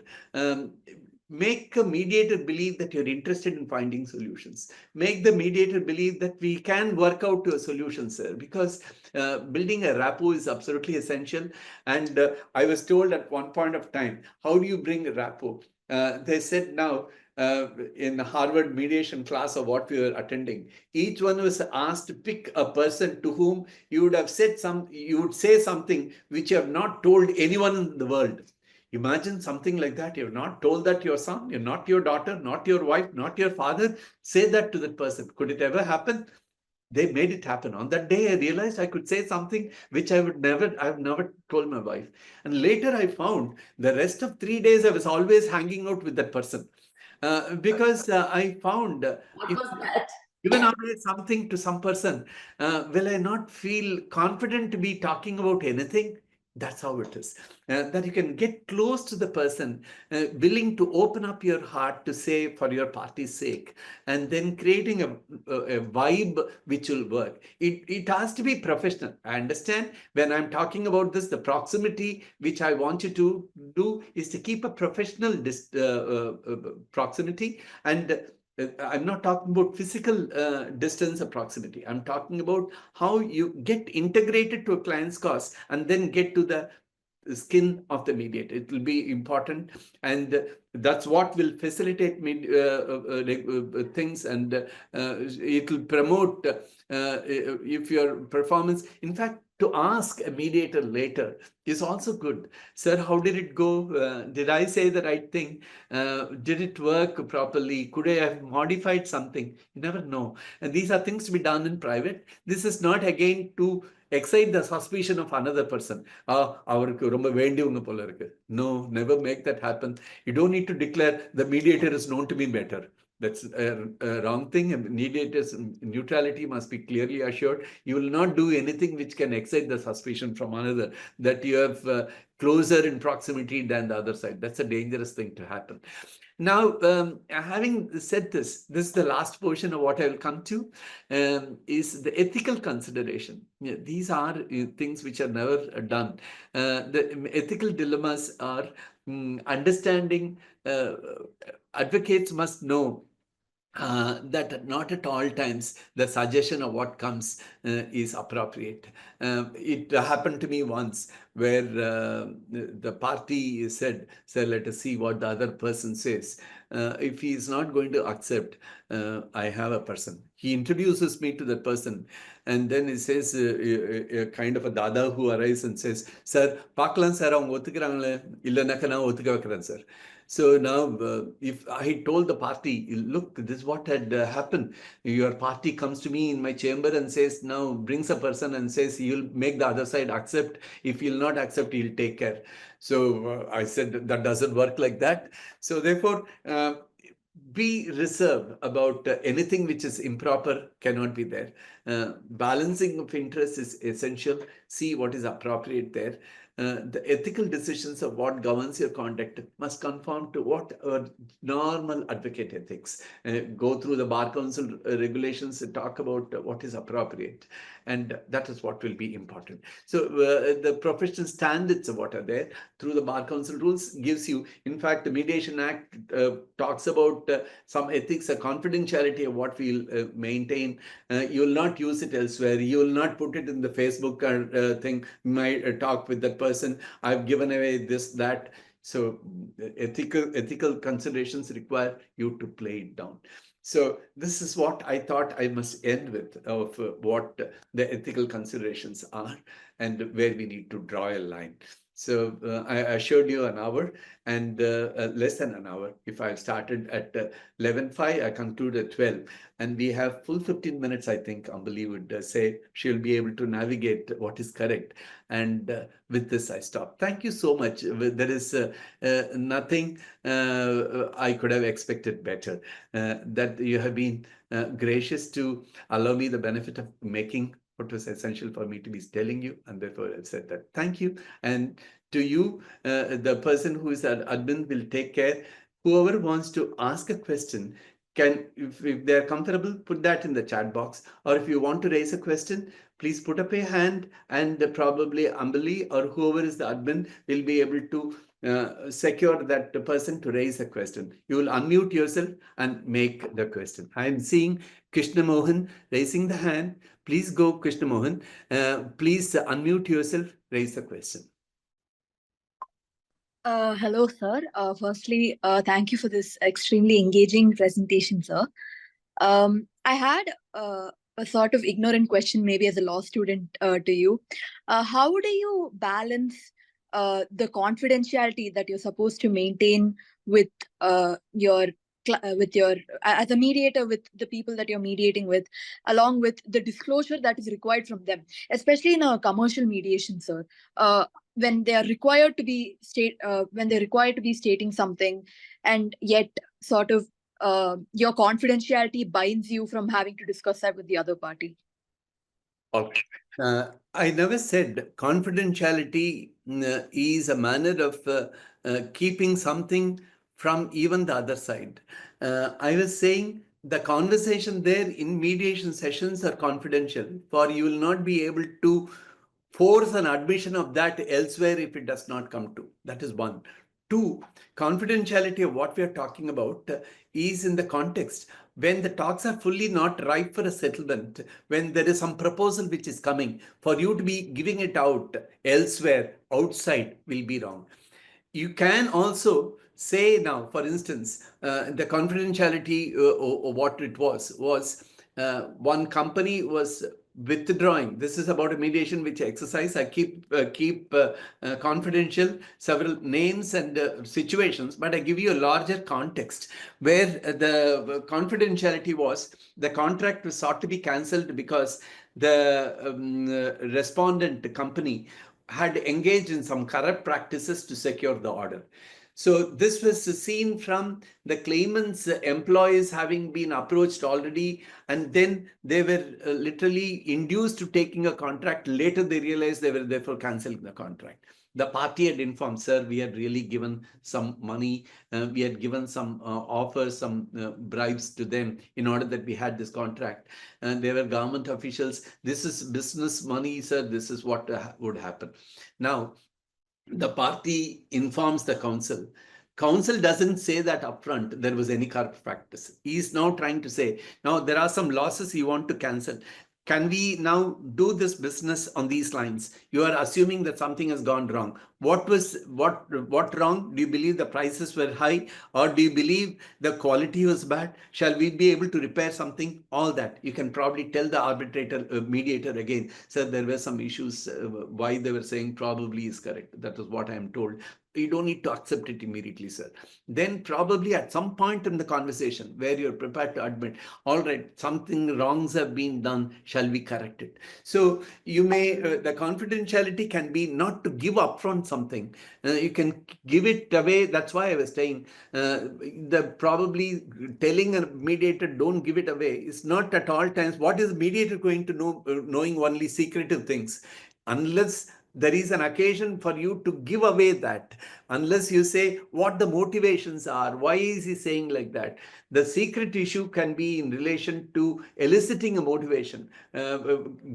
Make a mediator believe that you're interested in finding solutions. Make the mediator believe that we can work out to a solution, sir, because building a rapport is absolutely essential. And I was told at one point of time, how do you bring a rapport? They said now, in the Harvard mediation class of what we were attending, each one was asked to pick a person to whom you would have said you would say something which you have not told anyone in the world. Imagine something like that. You've not told that to your son, you're not your daughter, not your wife, not your father. Say that to that person. Could it ever happen? They made it happen. On that day, I realized I could say something which I've never told my wife. And later I found the rest of 3 days, I was always hanging out with that person. Because I found What was that? given away something to some person, will I not feel confident to be talking about anything? That's how it is. That you can get close to the person, willing to open up your heart to say for your party's sake, and then creating a vibe which will work. It has to be professional. I understand when I'm talking about this, the proximity which I want you to do is to keep a professional proximity. And I'm not talking about physical distance or proximity. I'm talking about how you get integrated to a client's cause and then get to the skin of the mediator. It will be important, and that's what will facilitate things, and it will promote if your performance. In fact, to ask a mediator later is also good. Sir, how did it go? Did I say the right thing? Did it work properly? Could I have modified something? You never know. And these are things to be done in private. This is not again to excite the suspicion of another person. No, never make that happen. You don't need to declare the mediator is known to be better. That's a wrong thing. Mediator's neutrality must be clearly assured. You will not do anything which can excite the suspicion from another that you have closer in proximity than the other side. That's a dangerous thing to happen. Now, having said this is the last portion of what I will come to, is the ethical consideration. These are things which are never done. The ethical dilemmas are understanding. Advocates must know that not at all times the suggestion of what comes is appropriate. It happened to me once where the party said, "Sir, let us see what the other person says." If he is not going to accept, I have a person. He introduces me to that person, and then he says, a kind of a dada who arrives and says, "Sir, பார்க்கலாம் sir அவங்க ஒத்துக்கிறாங்களே இல்லைனாக்கா நான் ஒத்துக்க வைக்கிறேன் sir." So now, if I told the party, "Look, this is what had happened. Your party comes to me in my chamber and says, now brings a person and says, you'll make the other side accept. If you'll not accept, he'll take care." So I said, that doesn't work like that. So therefore, be reserved about anything which is improper cannot be there. Balancing of interest is essential. See what is appropriate there. The ethical decisions of what governs your conduct must conform to what our normal advocate ethics. Go through the Bar Council regulations and talk about what is appropriate. And that is what will be important. So the professional standards of what are there through the Bar Council rules gives you, in fact, the Mediation Act talks about some ethics, a confidentiality of what we'll maintain. You will not use it elsewhere. You will not put it in the Facebook thing. Might talk with that person. I've given away this, that. So ethical considerations require you to play it down. So this is what I thought I must end with, of what the ethical considerations are and where we need to draw a line. So I assured you an hour, and less than an hour. If I started at 11:05, I conclude at 12. And we have full 15 minutes, I think. Ambali would say she'll be able to navigate what is correct. And with this, I stop. Thank you so much. There is nothing I could have expected better. That you have been gracious to allow me the benefit of making what was essential for me to be telling you, and therefore I've said that. Thank you. And to you, the person who is at admin will take care. Whoever wants to ask a question can, if they're comfortable, put that in the chat box. Or if you want to raise a question, please put up a hand, and probably Ambali or whoever is the admin will be able to secure that person to raise a question. You will unmute yourself and make the question. I am seeing Krishna Mohan raising the hand. Please go, Krishna Mohan. Please unmute yourself, raise the question. Hello, sir. Firstly, thank you for this extremely engaging presentation, sir. I had a sort of ignorant question, maybe as a law student, to you. How do you balance the confidentiality that you're supposed to maintain with your as a mediator with the people that you're mediating with, along with the disclosure that is required from them, especially in a commercial mediation, sir? When they are required to be stating something, and yet sort of your confidentiality binds you from having to discuss that with the other party. Okay. I never said confidentiality is a manner of keeping something from even the other side. I was saying the conversation there in mediation sessions are confidential, for you will not be able to force an admission of that elsewhere if it does not come to. That is one. Two, confidentiality of what we are talking about is in the context when the talks are fully not ripe for a settlement, when there is some proposal which is coming, for you to be giving it out elsewhere, outside, will be wrong. You can also say now, for instance, the confidentiality what it was one company was withdrawing. This is about a mediation which exercise. I keep confidential several names and situations, but I give you a larger context where the confidentiality was the contract was sought to be cancelled because the respondent company had engaged in some corrupt practices to secure the order. So this was seen from the claimant's employees having been approached already, and then they were literally induced to taking a contract. Later they realized they were therefore cancelling the contract. The party had informed, "Sir, we had really given some money, we had given some offers, some bribes to them in order that we had this contract. And they were government officials. This is business money, sir. This is what would happen." Now, the party informs the council. Council doesn't say that upfront there was any corrupt practice. He is now trying to say, now there are some losses you want to cancel. Can we now do this business on these lines? You are assuming that something has gone wrong. What wrong? Do you believe the prices were high, or do you believe the quality was bad? Shall we be able to repair something? All that you can probably tell the arbitrator, mediator again. So there were some issues. Why they were saying probably is correct. That is what I am told. You don't need to accept it immediately, sir. Then probably at some point in the conversation where you're prepared to admit, all right, something wrongs have been done, shall we correct it? So you may, the confidentiality can be not to give upfront something. You can give it away. That's why I was saying the probably telling a mediator don't give it away is not at all times. What is the mediator going to know, knowing only secretive things? Unless there is an occasion for you to give away that, unless you say what the motivations are, why is he saying like that. The secret issue can be in relation to eliciting a motivation,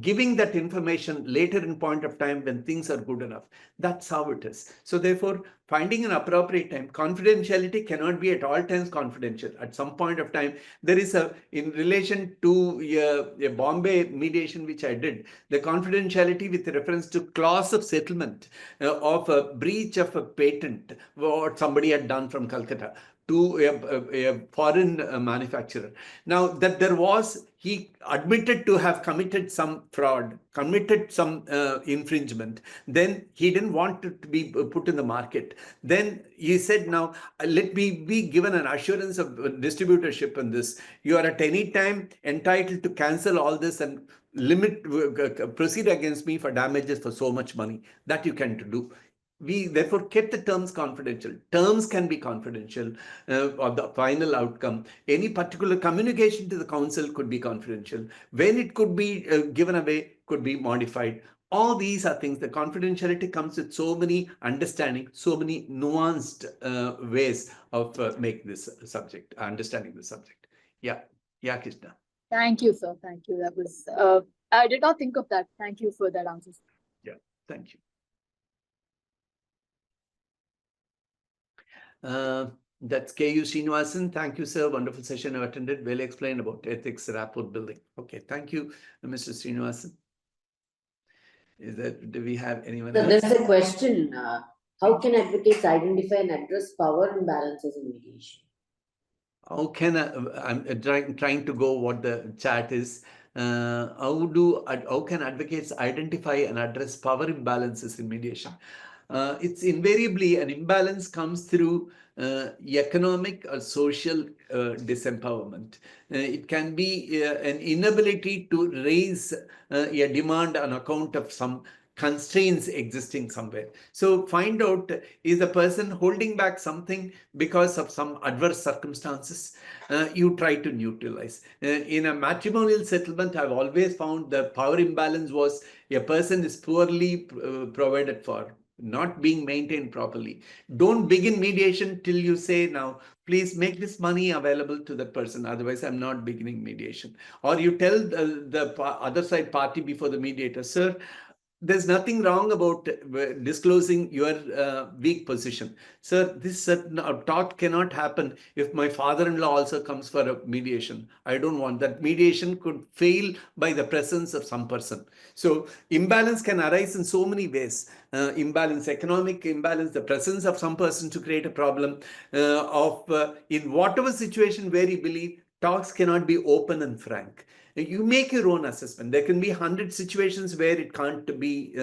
giving that information later in point of time when things are good enough. That's how it is. So therefore, finding an appropriate time. Confidentiality cannot be at all times confidential. At some point of time, there is in relation to a Bombay mediation which I did, the confidentiality with reference to clause of settlement of a breach of a patent, what somebody had done from Calcutta to a foreign manufacturer. Now that he admitted to have committed some fraud, committed some infringement. Then he didn't want it to be put in the market. Then he said, now let me be given an assurance of distributorship in this. You are at any time entitled to cancel all this and proceed against me for damages for so much money. That you can do. We therefore kept the terms confidential. Terms can be confidential of the final outcome. Any particular communication to the council could be confidential. When it could be given away, could be modified. All these are things. The confidentiality comes with so many understanding, so many nuanced ways of make this subject, understanding the subject. Yeah, Krishna. Thank you, sir. Thank you. That was I did not think of that. Thank you for that answer. Yeah, thank you. That's KU Srinivasan. Thank you, sir. Wonderful session I've attended. Well explained about ethics, rapport building. Okay, thank you, Mr. Srinivasan. Do we have anyone else? There's a question. How can advocates identify and address power imbalances in mediation? How can I'm trying to go what the chat is. How can advocates identify and address power imbalances in mediation? It's invariably an imbalance comes through economic or social disempowerment. It can be an inability to raise a demand on account of some constraints existing somewhere. So find out, is the person holding back something because of some adverse circumstances? You try to neutralize. In a matrimonial settlement, I've always found the power imbalance was a person is poorly provided for, not being maintained properly. Don't begin mediation till you say, now, please make this money available to that person. Otherwise, I'm not beginning mediation. Or you tell the other side party before the mediator, sir, there's nothing wrong about disclosing your weak position. Sir, this talk cannot happen if my father-in-law also comes for a mediation. I don't want that. Mediation could fail by the presence of some person. So imbalance can arise in so many ways. Imbalance, economic imbalance, the presence of some person to create a problem in whatever situation where you believe talks cannot be open and frank. You make your own assessment. There can be 100 situations where it can't be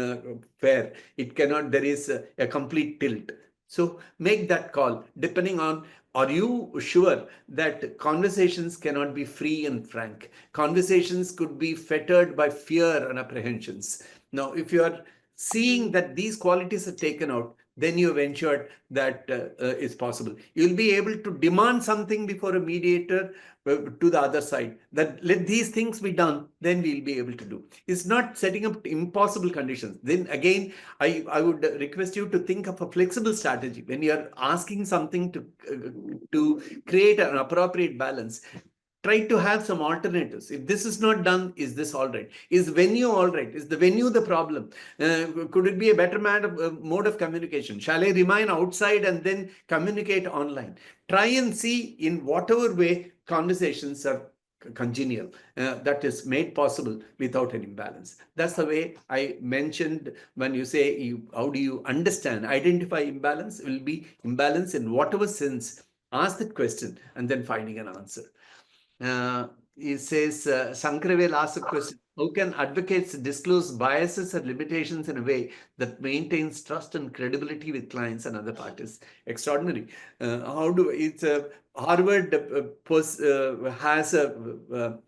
fair. It cannot, there is a complete tilt. So make that call depending on, are you sure that conversations cannot be free and frank? Conversations could be fettered by fear and apprehensions. Now, if you are seeing that these qualities are taken out, then you have ensured that it's possible. You'll be able to demand something before a mediator to the other side, that let these things be done, then we'll be able to do. It's not setting up impossible conditions. Then again, I would request you to think of a flexible strategy. When you're asking something to create an appropriate balance, try to have some alternatives. If this is not done, is this all right? Is venue all right? Is the venue the problem? Could it be a better mode of communication? Shall I remain outside and then communicate online? Try and see in whatever way conversations are congenial, that is made possible without an imbalance. That's the way I mentioned when you say, how do you understand, identify imbalance? It will be imbalance in whatever sense. Ask that question and then finding an answer. He says, Sankravel asks a question, how can advocates disclose biases and limitations in a way that maintains trust and credibility with clients and other parties? Extraordinary. It's Harvard has a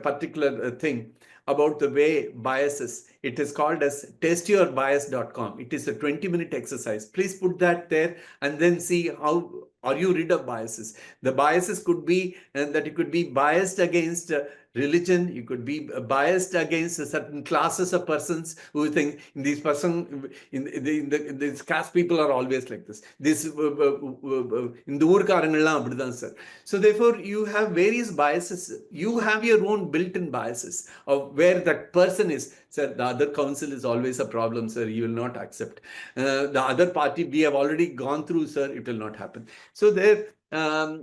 particular thing about the way biases. It is called as testyourbias.com. It is a 20-minute exercise. Please put that there and then see how are you rid of biases. The biases could be that you could be biased against religion, you could be biased against certain classes of persons who think these person in these caste people are always like this. This in the ஊர்க்காரங்கெல்லாம் அப்படிதான் sir. So therefore you have various biases. You have your own built-in biases of where that person is. Sir, the other council is always a problem, sir. You will not accept. The other party, we have already gone through, sir. It will not happen. So there, how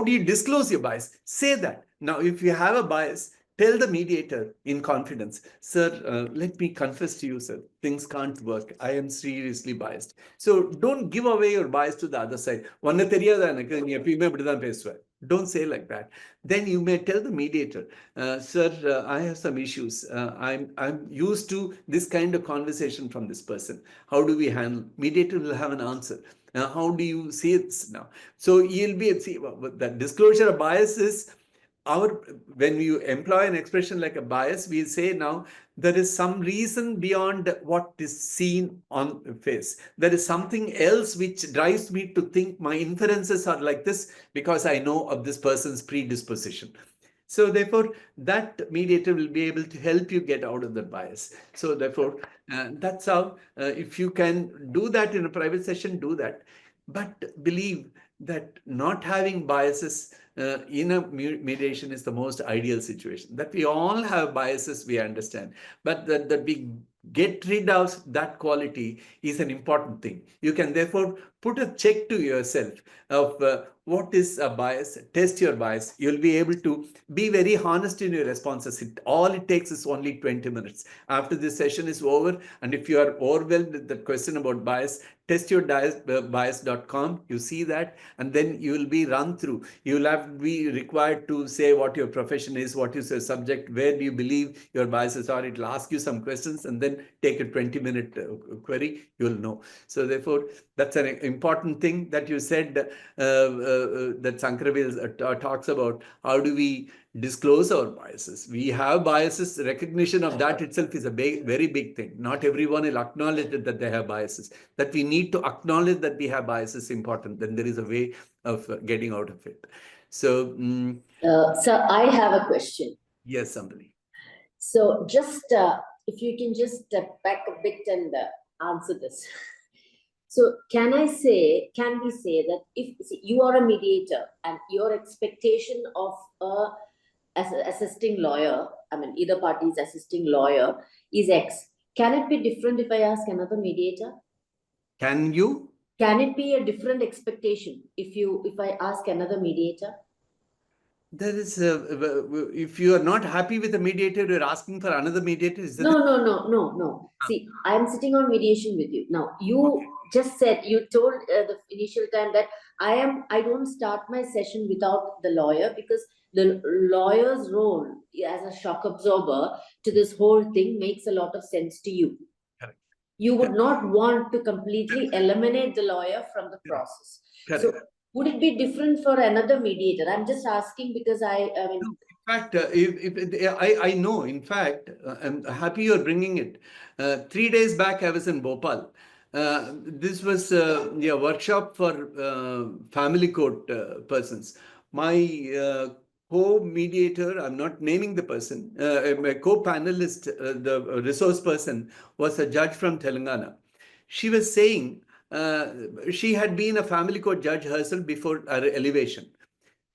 do you disclose your bias? Say that. Now, if you have a bias, tell the mediator in confidence, sir, let me confess to you, sir, things can't work. I am seriously biased. So don't give away your bias to the other side. Don't say like that. Then you may tell the mediator, sir, I have some issues. I'm used to this kind of conversation from this person. How do we handle? Mediator will have an answer. How do you see it now? So you'll be, see, the disclosure of bias is when you employ an expression like a bias, we say now there is some reason beyond what is seen on face. There is something else which drives me to think my inferences are like this because I know of this person's predisposition. So therefore, that mediator will be able to help you get out of the bias. So therefore, that's how, if you can do that in a private session, do that. But believe that not having biases in a mediation is the most ideal situation. That we all have biases, we understand. But that we get rid of that quality is an important thing. You can therefore put a check to yourself of what is a bias, test your bias. You'll be able to be very honest in your responses. All it takes is only 20 minutes. After this session is over, and if you are overwhelmed with the question about bias, testyourbias.com, you see that, and then you will be run through. You will have to be required to say what your profession is, what is your subject, where do you believe your biases are. It will ask you some questions and then take a 20-minute query, you will know. So therefore, that's an important thing that you said, that Sankravel talks about. How do we disclose our biases? We have biases. Recognition of that itself is a very big thing. Not everyone will acknowledge that they have biases. That we need to acknowledge that we have biases is important. Then there is a way of getting out of it. So, sir, I have a question. yes, somebody. So just if you can just step back a bit and answer this. So can we say that if you are a mediator and your expectation of as an assisting lawyer, I mean either party's assisting lawyer is X, can it be different if I ask another mediator? Can you? Can it be a different expectation if I ask another mediator? There is if you are not happy with a mediator, you're asking for another mediator. Is that No. See, I am sitting on mediation with you. Now, you just said, you told the initial time that I don't start my session without the lawyer because the lawyer's role as a shock absorber to this whole thing makes a lot of sense to you. Correct. You would not want to completely eliminate the lawyer from the process. Correct. So, would it be different for another mediator? I'm just asking because I mean. In fact, I know, in fact, I'm happy you're bringing it. 3 days back, I was in Bhopal. This was a workshop for family court persons. My co-mediator, I'm not naming the person, my co-panelist, the resource person, was a judge from Telangana. She was saying she had been a family court judge herself before her elevation.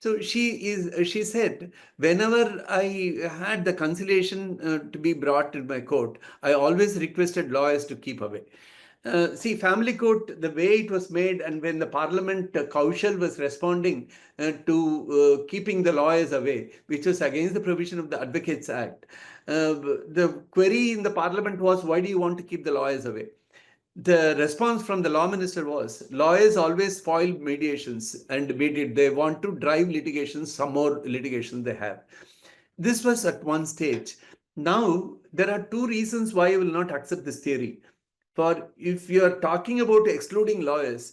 So she said, whenever I had the conciliation to be brought to my court, I always requested lawyers to keep away. See, family court, the way it was made, and when the parliament, Kaushal was responding to keeping the lawyers away, which was against the provision of the Advocates Act. The query in the parliament was, why do you want to keep the lawyers away? The response from the law minister was, lawyers always spoil mediations and they want to drive litigations, some more litigation they have. This was at one stage. Now, there are two reasons why I will not accept this theory. For if you are talking about excluding lawyers,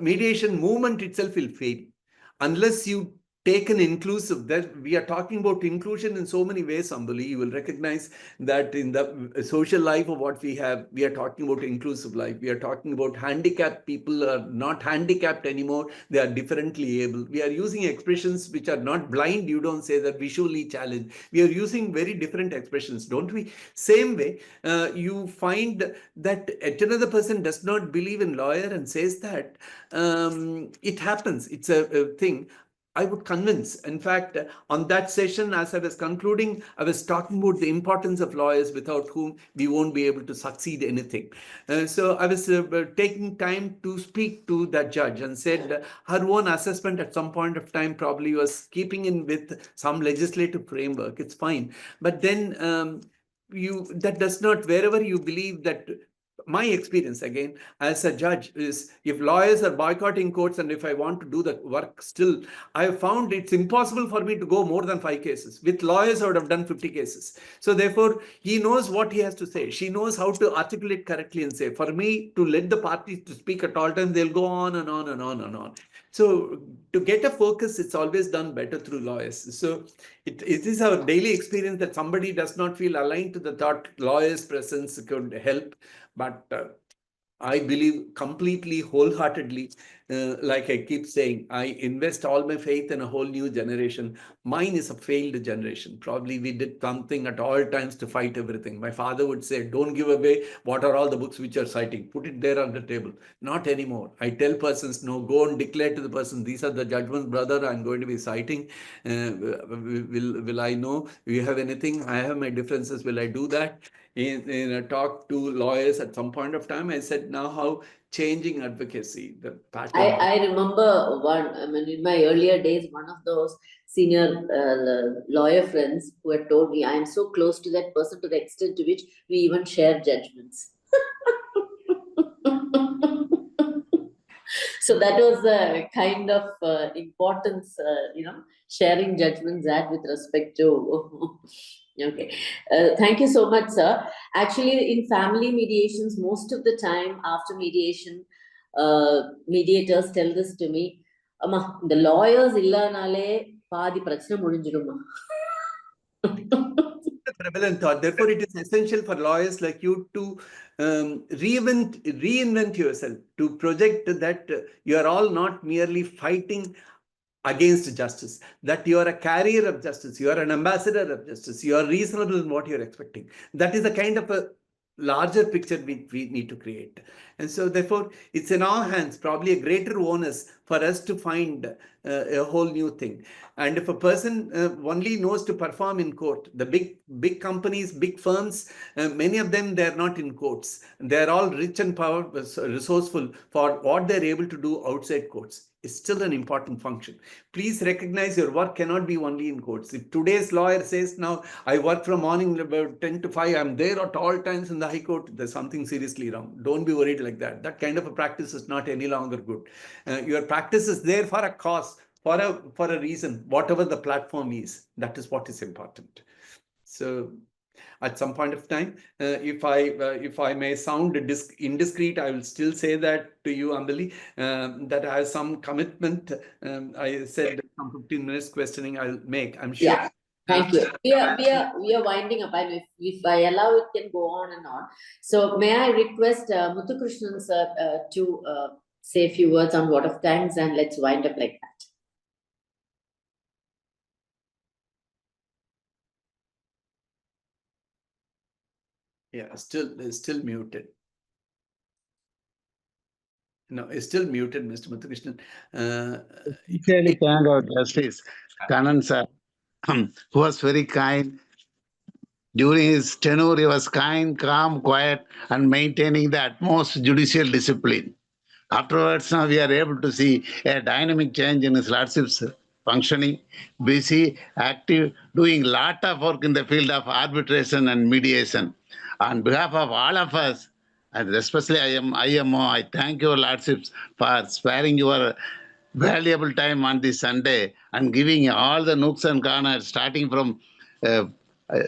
mediation movement itself will fail unless you take an inclusive. That we are talking about inclusion in so many ways, Ambali. You will recognize that in the social life of what we have, we are talking about inclusive life. We are talking about handicapped people are not handicapped anymore. They are differently able. We are using expressions which are not blind. You don't say that visually challenged. We are using very different expressions, don't we? Same way, you find that another person does not believe in lawyer and says that it happens. It's a thing. I would convince. In fact, on that session, as I was concluding, I was talking about the importance of lawyers without whom we won't be able to succeed anything. So I was taking time to speak to that judge and said her own assessment at some point of time probably was keeping in with some legislative framework. It's fine. But then that does not, wherever you believe that. My experience again as a judge is, if lawyers are boycotting courts and if I want to do the work still, I have found it's impossible for me to go more than 5 cases. With lawyers, I would have done 50 cases. So therefore, he knows what he has to say. She knows how to articulate correctly and say. For me to let the parties to speak at all times, they'll go on and on and on and on. So to get a focus, it's always done better through lawyers. So it is our daily experience that somebody does not feel aligned to the thought lawyers' presence could help. But I believe completely, wholeheartedly, like I keep saying, I invest all my faith in a whole new generation. Mine is a failed generation. Probably we did something at all times to fight everything. My father would say, don't give away what are all the books which you're citing. Put it there on the table. Not anymore. I tell persons, no, go and declare to the person, these are the judgments, brother, I'm going to be citing. Will I know? Do you have anything? I have my differences. Will I do that? In a talk to lawyers at some point of time, I said, now how changing advocacy, the pattern. I remember in my earlier days, one of those senior lawyer friends who had told me, I am so close to that person to the extent to which we even share judgments. So that was the kind of importance, sharing judgments had with respect to. Okay. Thank you so much, sir. Actually, in family mediations, most of the time after mediation, mediators tell this to me, Amma, the lawyers illanale paadi prachana mudinjidumma. Prevalent thought. Therefore, it is essential for lawyers like you to reinvent yourself, to project that you are all not merely fighting against justice, that you are a carrier of justice, you are an ambassador of justice, you are reasonable in what you're expecting. That is the kind of a larger picture we need to create. And so therefore, it's in our hands, probably a greater onus for us to find a whole new thing. And if a person only knows to perform in court, the big companies, big firms, many of them, they're not in courts. They're all rich and resourceful for what they're able to do outside courts. Is still an important function. Please recognize your work cannot be only in courts. If today's lawyer says, now I work from morning about 10 to 5, I'm there at all times in the High Court, there's something seriously wrong. Don't be worried like that. That kind of a practice is not any longer good. Your practice is there for a cause, for a reason, whatever the platform is. That is what is important. So at some point of time, if I may sound indiscreet, I will still say that to you, Ambali, that I have some commitment. I said some 15 minutes questioning I'll make, I'm sure. Yeah. Thank you. We are winding up. If I allow, it can go on and on. So may I request Muthukrishnan sir to say a few words on vote of thanks, and let's wind up like that. Yeah, still muted. No, it's still muted, Mr. Muthukrishnan. Sincerely thank our Justice Kanan sir, who was very kind During his tenure, he was kind, calm, quiet, and maintaining the utmost judicial discipline. Afterwards, now we are able to see a dynamic change in his lordship's functioning, busy, active, doing lot of work in the field of arbitration and mediation. On behalf of all of us, and especially IMO, I thank your lordships for sparing your valuable time on this Sunday and giving all the nooks and corners, starting from uh,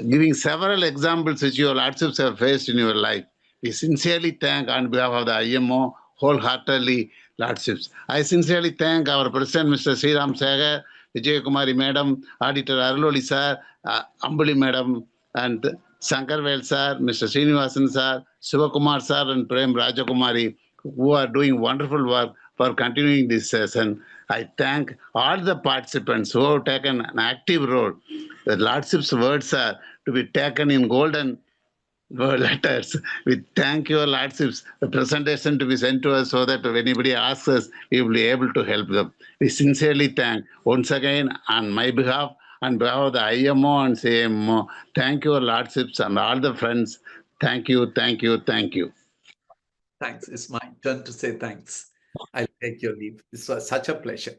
giving several examples which your lordships have faced in your life. We sincerely thank on behalf of the IMO wholeheartedly lordships. I sincerely thank our President, Mr. Sriram Sagar, Vijay Kumari Madam, Auditor Aruloli Sir, Ambuli Madam, and Sankarvel Sir, Mr. Srinivasan Sir, Sivakumar Sir, and Prem Rajakumari, who are doing wonderful work for continuing this session. I thank all the participants who have taken an active role. The Lordship's words are to be taken in golden letters. We thank your Lordships, the presentation to be sent to us so that if anybody asks us, we will be able to help them. We sincerely thank once again on my behalf, on behalf of the IMO and CMO, thank your Lordships and all the friends. Thank you, thank you, thank you. Thanks. It's my turn to say thanks. I'll take your leave. This was such a pleasure.